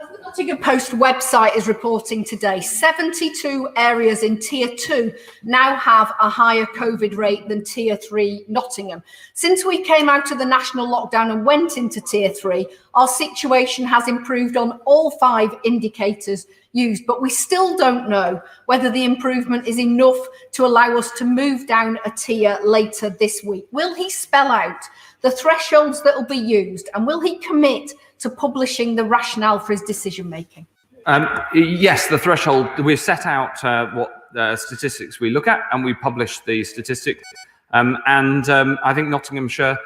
S24: As the Nottingham Post website is reporting today, 72 areas in Tier 2 now have a higher COVID rate than Tier 3 Nottingham. Since we came out of the national lockdown and went into Tier 3, our situation has improved on all 5 indicators used, but we still don't know whether the improvement is enough to allow us to move down a tier later this week. Will he spell out the thresholds that will be used, and will he commit to publishing the rationale for his decision making?
S1: Yes, the threshold. We've set out what statistics we look at, and we publish the statistics. I think Nottinghamshire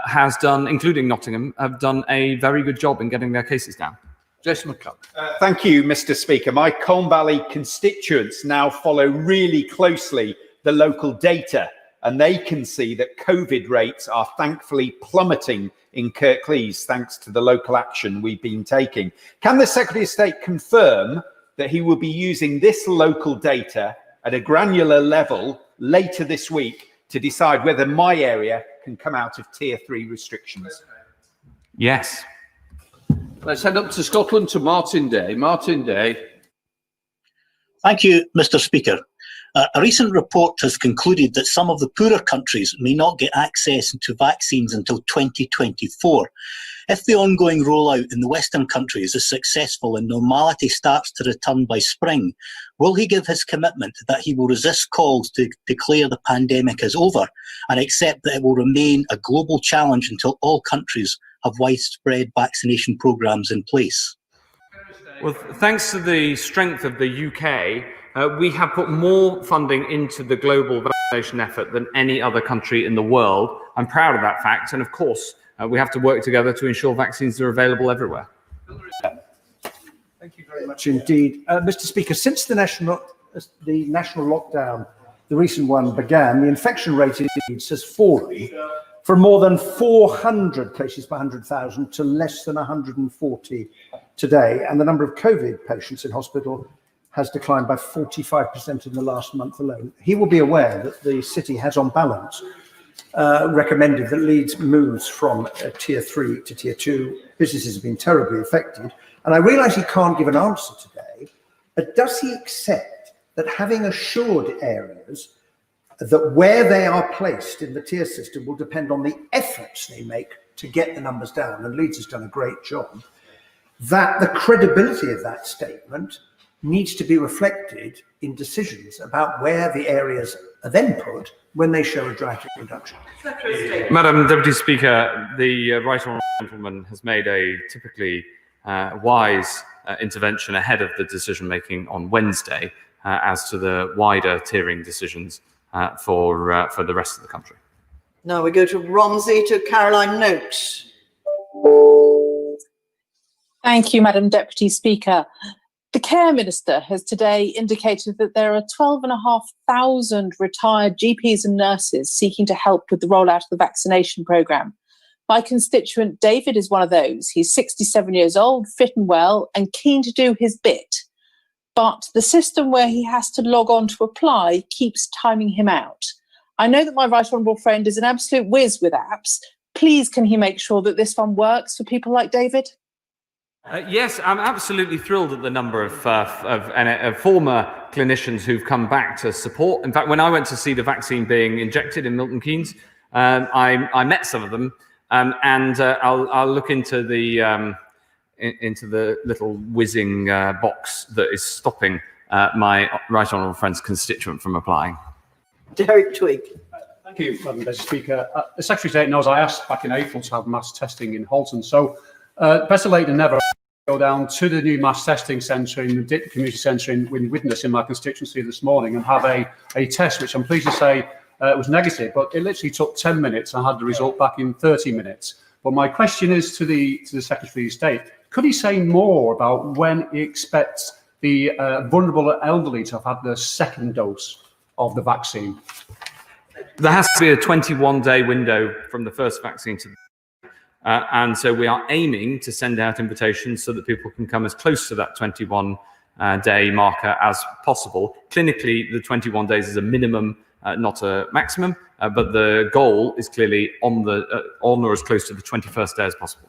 S1: has done, including Nottingham, have done a very good job in getting their cases down.
S2: Jason McCullough.
S5: Thank you, Mr. Speaker. My Colne Valley constituents now follow really closely the local data, and they can see that COVID rates are thankfully plummeting in Kirklees thanks to the local action we've been taking. Can the Secretary of State confirm that he will be using this local data at a granular level later this week to decide whether my area can come out of Tier 3 restrictions?
S1: Yes.
S2: Let's head up to Scotland to Martin Day. Martin Day.
S6: Thank you, Mr. Speaker. A recent report has concluded that some of the poorer countries may not get access to vaccines until 2024. If the ongoing rollout in the Western countries is successful and normality starts to return by spring, will he give his commitment that he will resist calls to declare the pandemic as over and accept that it will remain a global challenge until all countries have widespread vaccination programmes in place?
S1: Well, thanks to the strength of the UK, we have put more funding into the global vaccination effort than any other country in the world. I'm proud of that fact. And of course, we have to work together to ensure vaccines are available everywhere.
S7: Thank you very much indeed. Mr. Speaker, since the national lockdown, the recent one began, the infection rate in Leeds has fallen from more than 400 cases per 100,000 to less than 140 today. And the number of COVID patients in hospital has declined by 45% in the last month alone. He will be aware that the city has, on balance, recommended that Leeds moves from Tier 3 to Tier 2. Businesses have been terribly affected. And I realise he can't give an answer today, but does he accept that having assured areas that where they are placed in the tier system will depend on the efforts they make to get the numbers down, and Leeds has done a great job, that the credibility of that statement needs to be reflected in decisions about where the areas are then put when they show a dramatic reduction?
S1: Madam Deputy Speaker, the Right Honourable Gentleman has made a typically wise intervention ahead of the decision making on Wednesday as to the wider tiering decisions for the rest of the country.
S8: Now we go to Romsey to Caroline Noakes.
S25: Thank you, Madam Deputy Speaker. The Care Minister has today indicated that there are 12,500 retired GPs and nurses seeking to help with the rollout of the vaccination programme. My constituent David is one of those. He's 67 years old, fit and well, and keen to do his bit. But the system where he has to log on to apply keeps timing him out. I know that my right honourable friend is an absolute whiz with apps. Please, can he make sure that this one works for people like David?
S1: Yes, I'm absolutely thrilled at the number of former clinicians who've come back to support. In fact, when I went to see the vaccine being injected in Milton Keynes, I met some of them, and I'll look into the little whizzing box that is stopping my right honourable friend's constituent from applying.
S8: Derek Twigg.
S26: Thank you, Madam Deputy Speaker. The Secretary of State knows I asked back in April to have mass testing in Halton, so better late than never. Go down to the new mass testing centre in the community centre in Widnes in my constituency this morning and have a test, which I'm pleased to say was negative, but it literally took 10 minutes. I had the result back in 30 minutes. But my question is to the Secretary of State, could he say more about when he expects the vulnerable elderly to have had the second dose of the vaccine?
S1: There has to be a 21-day window from the first vaccine to And so we are aiming to send out invitations so that people can come as close to that 21-day marker as possible. Clinically, the 21 days is a minimum, not a maximum, but the goal is clearly on or as close to the 21st day as possible.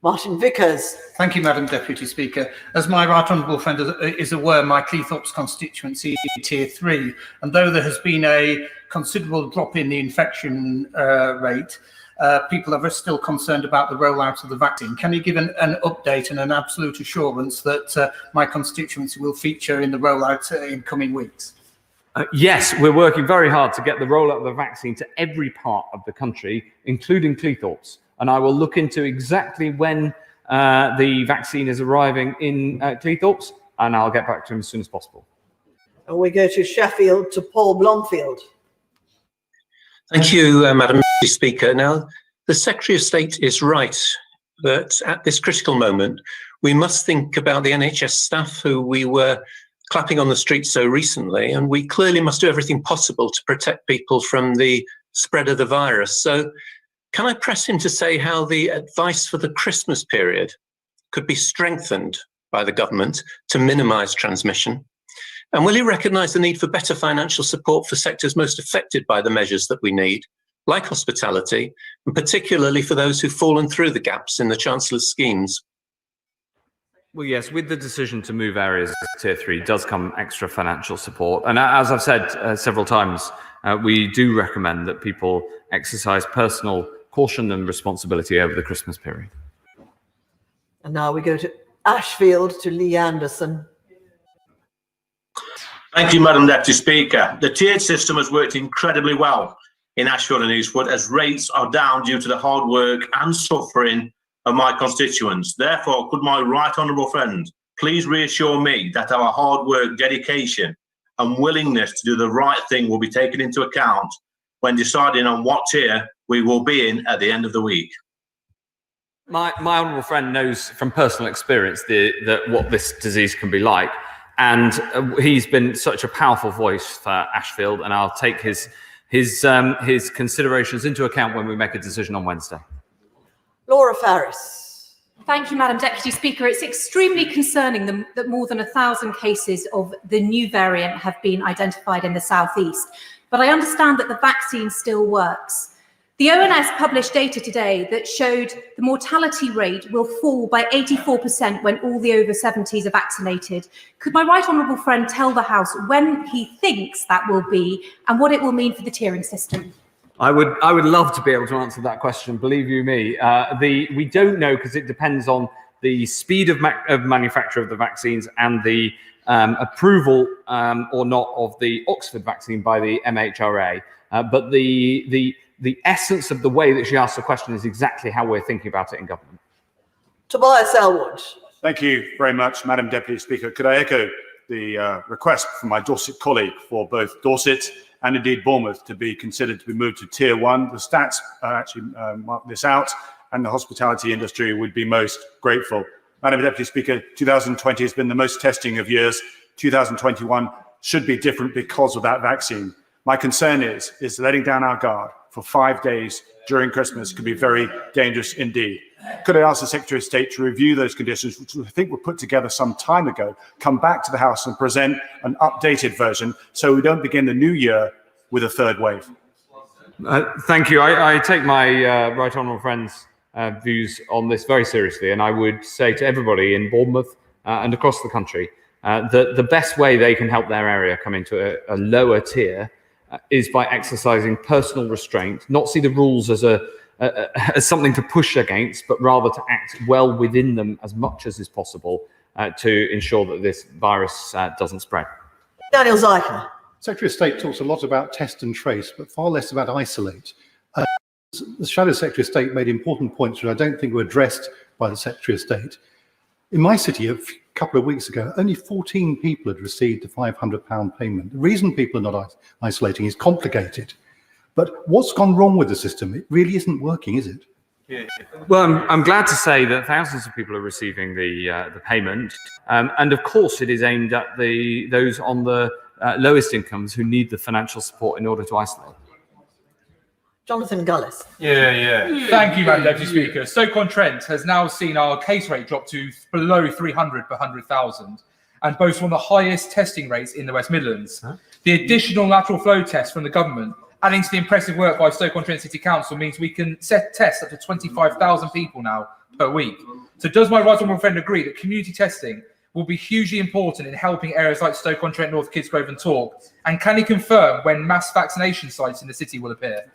S8: Martin Vickers.
S9: Thank you, Madam Deputy Speaker. As my right honourable friend is aware, my Cleethorpes constituency is Tier 3, and though there has been a considerable drop in the infection rate, people are still concerned about the rollout of the vaccine. Can you give an update and an absolute assurance that my constituency will feature in the rollout in coming weeks?
S1: Yes, we're working very hard to get the rollout of the vaccine to every part of the country, including Cleethorpes. And I will look into exactly when the vaccine is arriving in Cleethorpes, and I'll get back to him as soon as possible.
S8: And we go to Sheffield to Paul Blomfield.
S10: Thank you, Madam Speaker. Now, the Secretary of State is right that at this critical moment, we must think about the NHS staff who we were clapping on the streets so recently, and we clearly must do everything possible to protect people from the spread of the virus. So can I press him to say how the advice for the Christmas period could be strengthened by the government to minimise transmission? And will he recognise the need for better financial support for sectors most affected by the measures that we need, like hospitality, and particularly for those who've fallen through the gaps in the Chancellor's schemes?
S1: Well, yes, with the decision to move areas to Tier 3 does come extra financial support. And as I've said several times, we do recommend that people exercise personal caution and responsibility over the Christmas period.
S8: And now we go to Ashfield to Lee Anderson.
S11: Thank you, Madam Deputy Speaker. The tiered system has worked incredibly well in Ashfield and Eastwood as rates are down due to the hard work and suffering of my constituents. Therefore, could my right honourable friend please reassure me that our hard work, dedication and willingness to do the right thing will be taken into account when deciding on what tier we will be in at the end of the week?
S1: My honourable friend knows from personal experience what this disease can be like. And he's been such a powerful voice for Ashfield, and I'll take his considerations into account when we make a decision on Wednesday.
S8: Laura Farris.
S24: Thank you, Madam Deputy Speaker. It's extremely concerning that more than 1,000 cases of the new variant have been identified in the southeast. But I understand that the vaccine still works. The ONS published data today that showed the mortality rate will fall by 84% when all the over 70s are vaccinated. Could my right honourable friend tell the House when he thinks that will be and what it will mean for the tiering system?
S1: I would love to be able to answer that question, believe you me. We don't know because it depends on the speed of manufacture of the vaccines and the approval or not of the Oxford vaccine by the MHRA. But the essence of the way that she asked the question is exactly how we're thinking about it in government.
S8: Tobias Elwood.
S12: Thank you very much, Madam Deputy Speaker. Could I echo the request from my Dorset colleague for both Dorset and indeed Bournemouth to be considered to be moved to Tier 1. The stats actually mark this out, and the hospitality industry would be most grateful. Madam Deputy Speaker, 2020 has been the most testing of years. 2021 should be different because of that vaccine. My concern is letting down our guard for 5 days during Christmas could be very dangerous indeed. Could I ask the Secretary of State to review those conditions, which I think were put together some time ago, come back to the House and present an updated version so we don't begin the new year with a third wave?
S1: Thank you. I take my right honourable friend's views on this very seriously, and I would say to everybody in Bournemouth and across the country that the best way they can help their area come into a lower tier is by exercising personal restraint, not see the rules as as something to push against, but rather to act well within them as much as is possible to ensure that this virus doesn't spread.
S8: Daniel Zeichner.
S26: Secretary of State talks a lot about test and trace, but far less about isolate. The Shadow Secretary of State made important points which I don't think were addressed by the Secretary of State. In my city, a couple of weeks ago, only 14 people had received a £500 payment. The reason people are not isolating is complicated. But what's gone wrong with the system? It really isn't working, is it?
S1: Yeah. Well, I'm glad to say that thousands of people are receiving the payment, and of course it is aimed at those on the lowest incomes who need the financial support in order to isolate.
S8: Jonathan Gullis.
S13: Thank you, Madam Deputy Speaker. Stoke-on-Trent has now seen our case rate drop to below 300 per 100,000 and boasts one of the highest testing rates in the West Midlands. The additional lateral flow test from the government, adding to the impressive work by Stoke-on-Trent City Council, means we can test up to 25,000 people now per week. So does my right honourable friend agree that community testing will be hugely important in helping areas like Stoke-on-Trent, North Kidsgrove and Tork? And can he confirm when mass vaccination sites in the city will appear?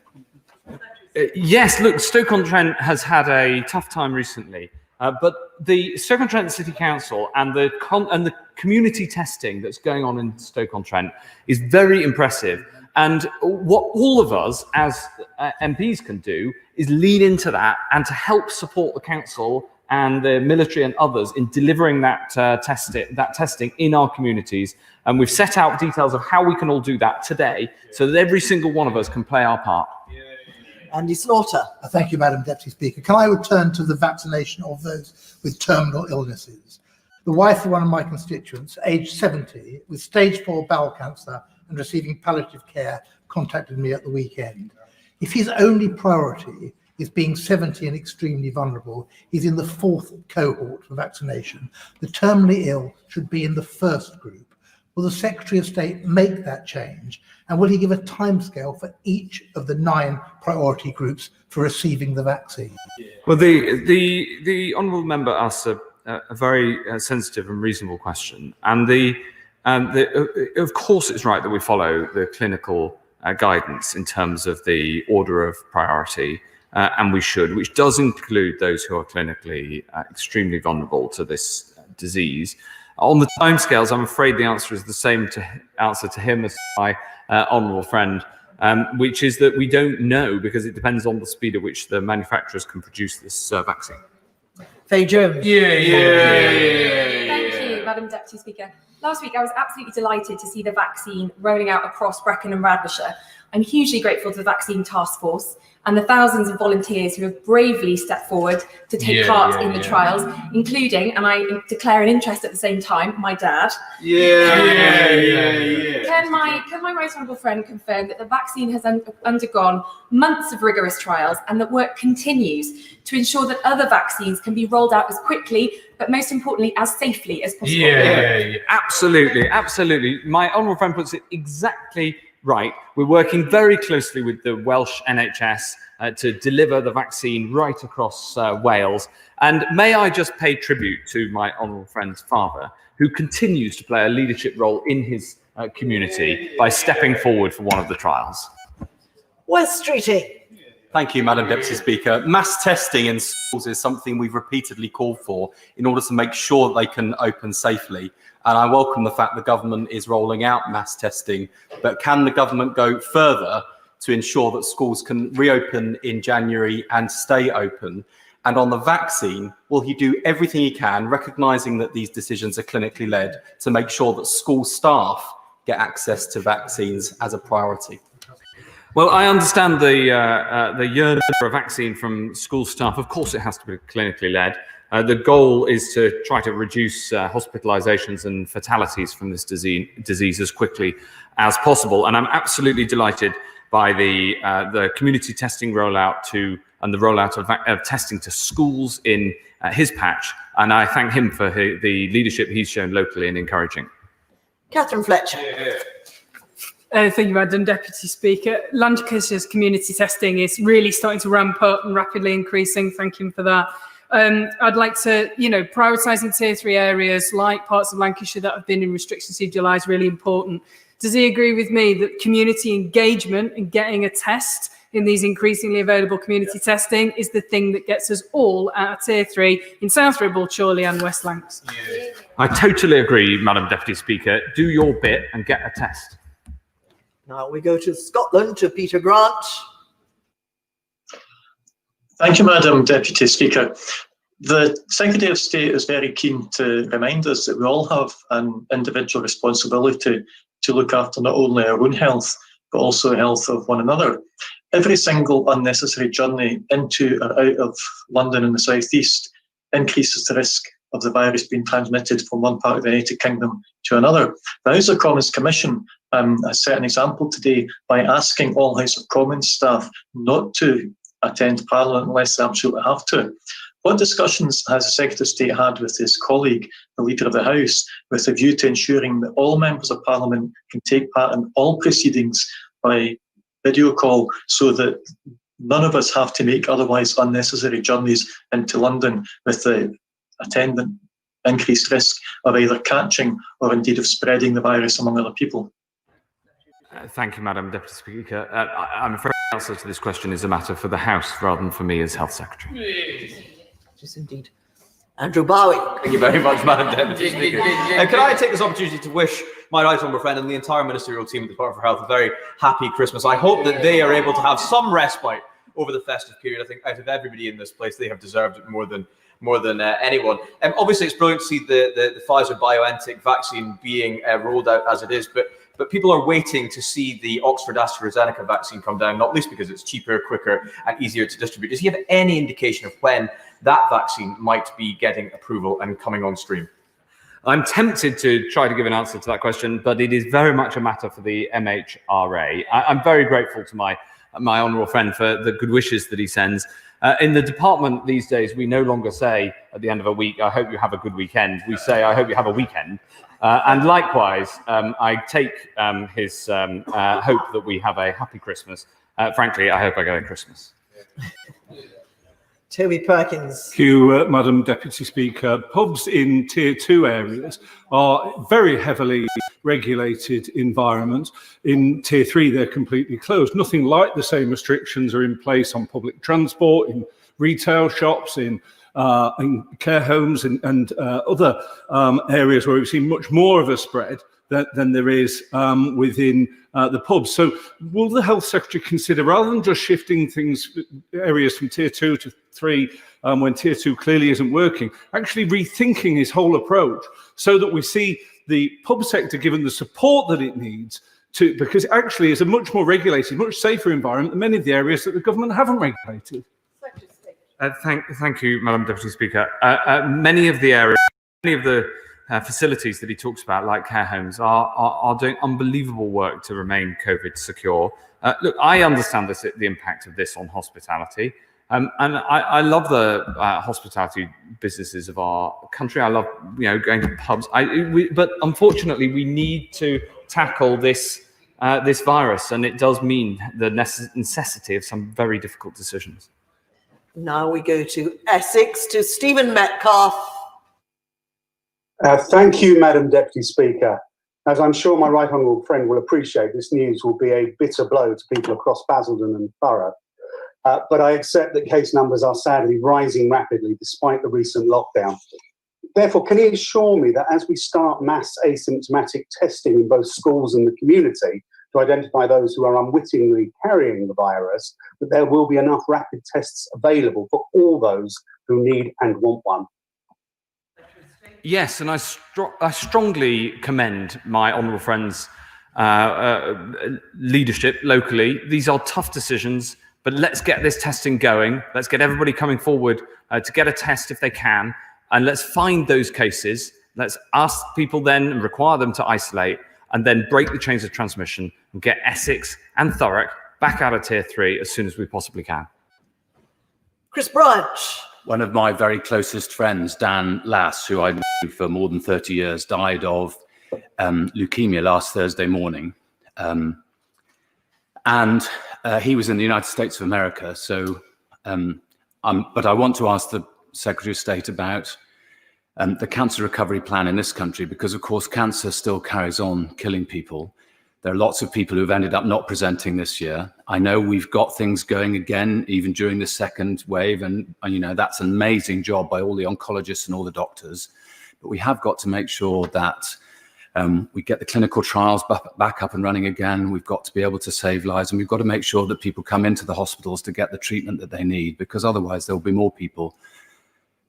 S1: Yes, look, Stoke-on-Trent has had a tough time recently, but the Stoke-on-Trent City Council and the community testing that's going on in Stoke-on-Trent is very impressive. And what all of us as MPs can do is lean into that and to help support the council and the military and others in delivering that testing in our communities. And we've set out details of how we can all do that today so that every single one of us can play our part.
S8: Andy Slaughter.
S14: Thank you, Madam Deputy Speaker. Can I return to the vaccination of those with terminal illnesses? The wife of one of my constituents, aged 70, with stage 4 bowel cancer and receiving palliative care, contacted me at the weekend. If his only priority is being 70 and extremely vulnerable, he's in the 4th cohort for vaccination. The terminally ill should be in the 1st group. Will the Secretary of State make that change? And will he give a timescale for each of the 9 priority groups for receiving the vaccine?
S1: Well, the honourable member asked a very sensitive and reasonable question. And of course, it's right that we follow the clinical guidance in terms of the order of priority, and we should, which does include those who are clinically extremely vulnerable to this disease. On the timescales, I'm afraid the answer is the same answer to him as my honourable friend, which is that we don't know because it depends on the speed at which the manufacturers can produce this vaccine.
S8: Faye Jones.
S15: Thank you, Madam Deputy Speaker. Last week, I was absolutely delighted to see the vaccine rolling out across Brecon and Radnorshire. I'm hugely grateful to the Vaccine Task Force and the thousands of volunteers who have bravely stepped forward to take part in the trials, including, and I declare an interest at the same time, my dad. Can my right honourable friend confirm that the vaccine has undergone months of rigorous trials and that work continues to ensure that other vaccines can be rolled out as quickly, but most importantly, as safely as possible?
S1: Absolutely. My honourable friend puts it exactly right. We're working very closely with the Welsh NHS to deliver the vaccine right across Wales. And may I just pay tribute to my honourable friend's father, who continues to play a leadership role in his community by stepping forward for one of the trials.
S8: West Streeting.
S16: Thank you, Madam Deputy Speaker. Mass testing in schools is something we've repeatedly called for in order to make sure they can open safely. And I welcome the fact the government is rolling out mass testing, but can the government go further to ensure that schools can reopen in January and stay open? And on the vaccine, will he do everything he can, recognising that these decisions are clinically led, to make sure that school staff get access to vaccines as a priority?
S1: Well, I understand the yearning for a vaccine from school staff. Of course, it has to be clinically led. The goal is to try to reduce hospitalisations and fatalities from this disease as quickly as possible. And I'm absolutely delighted by the community testing rollout and the rollout of testing to schools in his patch. And I thank him for the leadership he's shown locally in encouraging.
S8: Catherine Fletcher.
S15: Thank you, Madam Deputy Speaker. Lancashire's community testing is really starting to ramp up and rapidly increasing. Thank you for that. I'd like to, prioritising tier 3 areas like parts of Lancashire that have been in restriction since July is really important. Does he agree with me that community engagement and getting a test in these increasingly available community testing is the thing that gets us all out of tier 3 in South Ribble, Chorley and West Lancs?
S1: I totally agree, Madam Deputy Speaker. Do your bit and get a test.
S8: Now we go to Scotland, to Peter Grant.
S18: Thank you, Madam Deputy Speaker. The Secretary of State is very keen to remind us that we all have an individual responsibility to look after not only our own health, but also the health of one another. Every single unnecessary journey into or out of London and the South East increases the risk of the virus being transmitted from one part of the United Kingdom to another. The House of Commons Commission set an example today by asking all House of Commons staff not to attend Parliament unless they absolutely have to. What discussions has the Secretary of State had with his colleague, the Leader of the House, with a view to ensuring that all members of Parliament can take part in all proceedings by video call, so that none of us have to make otherwise unnecessary journeys into London with the attendant increased risk of either catching or indeed of spreading the virus among other people?
S1: Thank you, Madam Deputy Speaker. I'm afraid the answer to this question is a matter for the House rather than for me as Health Secretary.
S8: Yes, indeed. Andrew Bowie.
S3: Thank you very much, Madam Deputy Speaker. Can I take this opportunity to wish my right honourable friend and the entire ministerial team at the Department for Health a very happy Christmas. I hope that they are able to have some respite over the festive period. I think out of everybody in this place, they have deserved it more than anyone. Obviously, it's brilliant to see the Pfizer-BioNTech vaccine being rolled out as it is, but people are waiting to see the Oxford AstraZeneca vaccine come down, not least because it's cheaper, quicker, and easier to distribute. Does he have any indication of when that vaccine might be getting approval and coming on stream?
S1: I'm tempted to try to give an answer to that question, but it is very much a matter for the MHRA. I'm very grateful to my honourable friend for the good wishes that he sends. In the department these days, we no longer say at the end of a week, I hope you have a good weekend. We say, I hope you have a weekend. And likewise, I take his hope that we have a happy Christmas. Frankly, I hope I get a Christmas.
S8: Toby Perkins.
S17: Thank you, Madam Deputy Speaker. Pubs in Tier 2 areas are very heavily regulated environments. In Tier 3, they're completely closed. Nothing like the same restrictions are in place on public transport, in retail shops, in care homes and other areas where we've seen much more of a spread than there is within the pubs. So will the Health Secretary consider, rather than just shifting areas from Tier 2 to 3, when Tier 2 clearly isn't working, actually rethinking his whole approach so that we see the pub sector given the support that it needs because actually it's a much more regulated, much safer environment than many of the areas that the government haven't regulated?
S1: Thank you, Madam Deputy Speaker. Many of the facilities that he talks about, like care homes, are doing unbelievable work to remain COVID secure. Look, I understand the impact of this on hospitality. And I love the hospitality businesses of our country. I love going to pubs. But unfortunately, we need to tackle this virus, and it does mean the necessity of some very difficult decisions.
S8: Now we go to Essex, to Stephen Metcalfe.
S19: Thank you, Madam Deputy Speaker. As I'm sure my right honourable friend will appreciate, this news will be a bitter blow to people across Basildon and Borough. But I accept that case numbers are sadly rising rapidly despite the recent lockdown. Therefore, can he assure me that as we start mass asymptomatic testing in both schools and the community to identify those who are unwittingly carrying the virus, that there will be enough rapid tests available for all those who need and want one?
S1: Yes, and I strongly commend my honourable friend's leadership locally. These are tough decisions, but let's get this testing going. Let's get everybody coming forward to get a test if they can, and let's find those cases. Let's ask people then and require them to isolate, and then break the chains of transmission and get Essex and Thurrock back out of Tier 3 as soon as we possibly can.
S8: Chris Branch.
S20: One of my very closest friends, Dan Lass, who I knew for more than 30 years, died of leukemia last Thursday morning. And he was in the United States of America. So, but I want to ask the Secretary of State about the cancer recovery plan in this country, because of course cancer still carries on killing people. There are lots of people who've ended up not presenting this year. I know we've got things going again, even during the second wave, and that's an amazing job by all the oncologists and all the doctors. But we have got to make sure that we get the clinical trials back up and running again. We've got to be able to save lives, and we've got to make sure that people come into the hospitals to get the treatment that they need, because otherwise there will be more people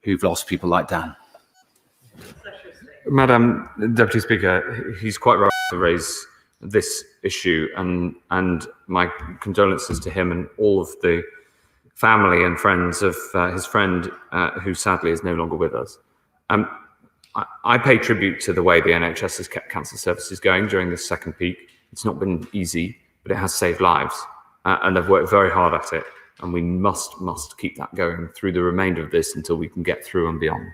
S20: who've lost people like Dan.
S1: Madam Deputy Speaker, he's quite right to raise this issue, and my condolences to him and all of the family and friends of his friend who sadly is no longer with us. I pay tribute to the way the NHS has kept cancer services going during this second peak. It's not been easy, but it has saved lives, and they've worked very hard at it. And we must keep that going through the remainder of this until we can get through and beyond.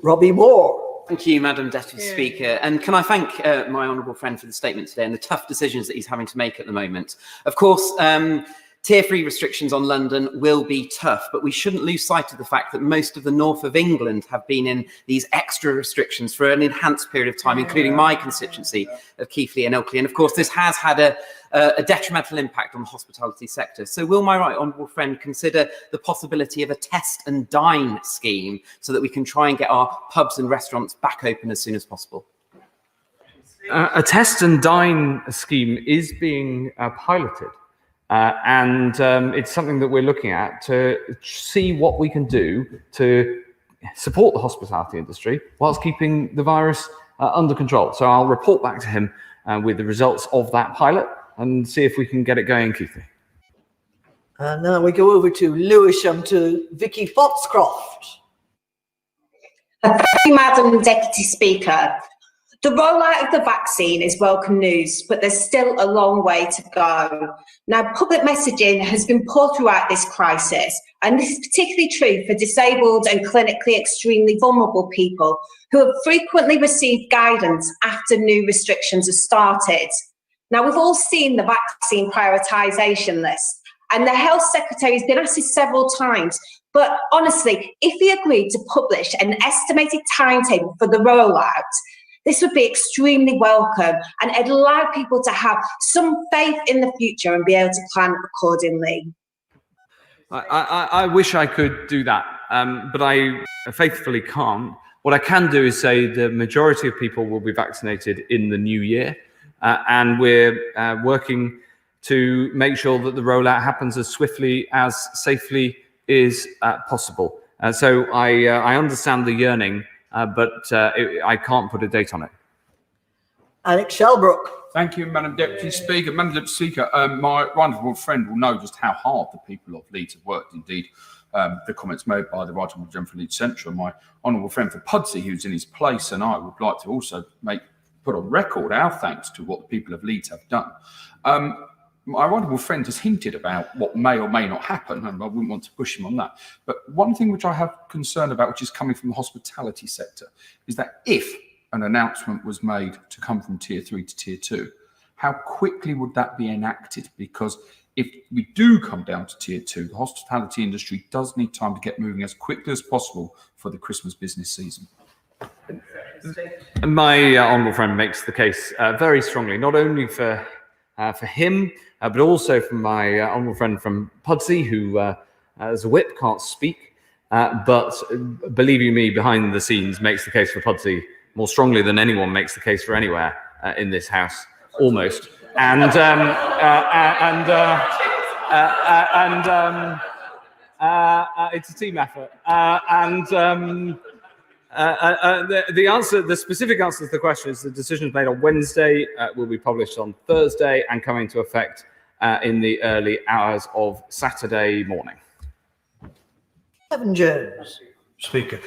S8: Robbie Moore.
S2: Thank you, Madam Deputy Speaker. And can I thank my honourable friend for the statement today and the tough decisions that he's having to make at the moment. Of course, Tier 3 restrictions on London will be tough, but we shouldn't lose sight of the fact that most of the north of England have been in these extra restrictions for an enhanced period of time, including my constituency of Keighley and Ilkley. And of course, this has had a detrimental impact on the hospitality sector. So will my right honourable friend consider the possibility of a test and dine scheme so that we can try and get our pubs and restaurants back open as soon as possible?
S1: A test and dine scheme is being piloted. And it's something that we're looking at to see what we can do to support the hospitality industry whilst keeping the virus under control. So I'll report back to him with the results of that pilot and see if we can get it going, Keithley.
S8: And now we go over to Lewisham to Vicky Foxcroft.
S4: Thank you, Madam Deputy Speaker. The rollout of the vaccine is welcome news, but there's still a long way to go. Now, public messaging has been poor throughout this crisis, and this is particularly true for disabled and clinically extremely vulnerable people who have frequently received guidance after new restrictions have started. Now, we've all seen the vaccine prioritisation list, and the Health Secretary has been asked this several times, but honestly, if he agreed to publish an estimated timetable for the rollout, this would be extremely welcome and it'd allow people to have some faith in the future and be able to plan accordingly.
S1: I wish I could do that, but I faithfully can't. What I can do is say the majority of people will be vaccinated in the new year, and we're working to make sure that the rollout happens as swiftly, as safely is possible. So I understand the yearning, but I can't put a date on it.
S8: Alex Shelbrook.
S5: Thank you, Madam Deputy Speaker. Madam Deputy Speaker, my wonderful friend will know just how hard the people of Leeds have worked. Indeed, the comments made by the Right Honourable Gentleman from Leeds Central, my honourable friend for Pudsey, who's in his place, and I would like to also put on record our thanks to what the people of Leeds have done. My honourable friend has hinted about what may or may not happen, and I wouldn't want to push him on that. But one thing which I have concern about, which is coming from the hospitality sector, is that if an announcement was made to come from Tier 3 to Tier 2, how quickly would that be enacted? Because if we do come down to Tier 2, the hospitality industry does need time to get moving as quickly as possible for the Christmas business season.
S1: My honourable friend makes the case very strongly, not only for him, but also from my honourable friend from Pudsey, who, as a whip, can't speak, but believe you me, behind the scenes makes the case for Pudsey more strongly than anyone makes the case for anywhere in this house, almost. And it's a team effort. The specific answer to the question is the decisions made on Wednesday will be published on Thursday and come into effect in the early hours of Saturday morning.
S8: Evan Jones.
S21: Speaker.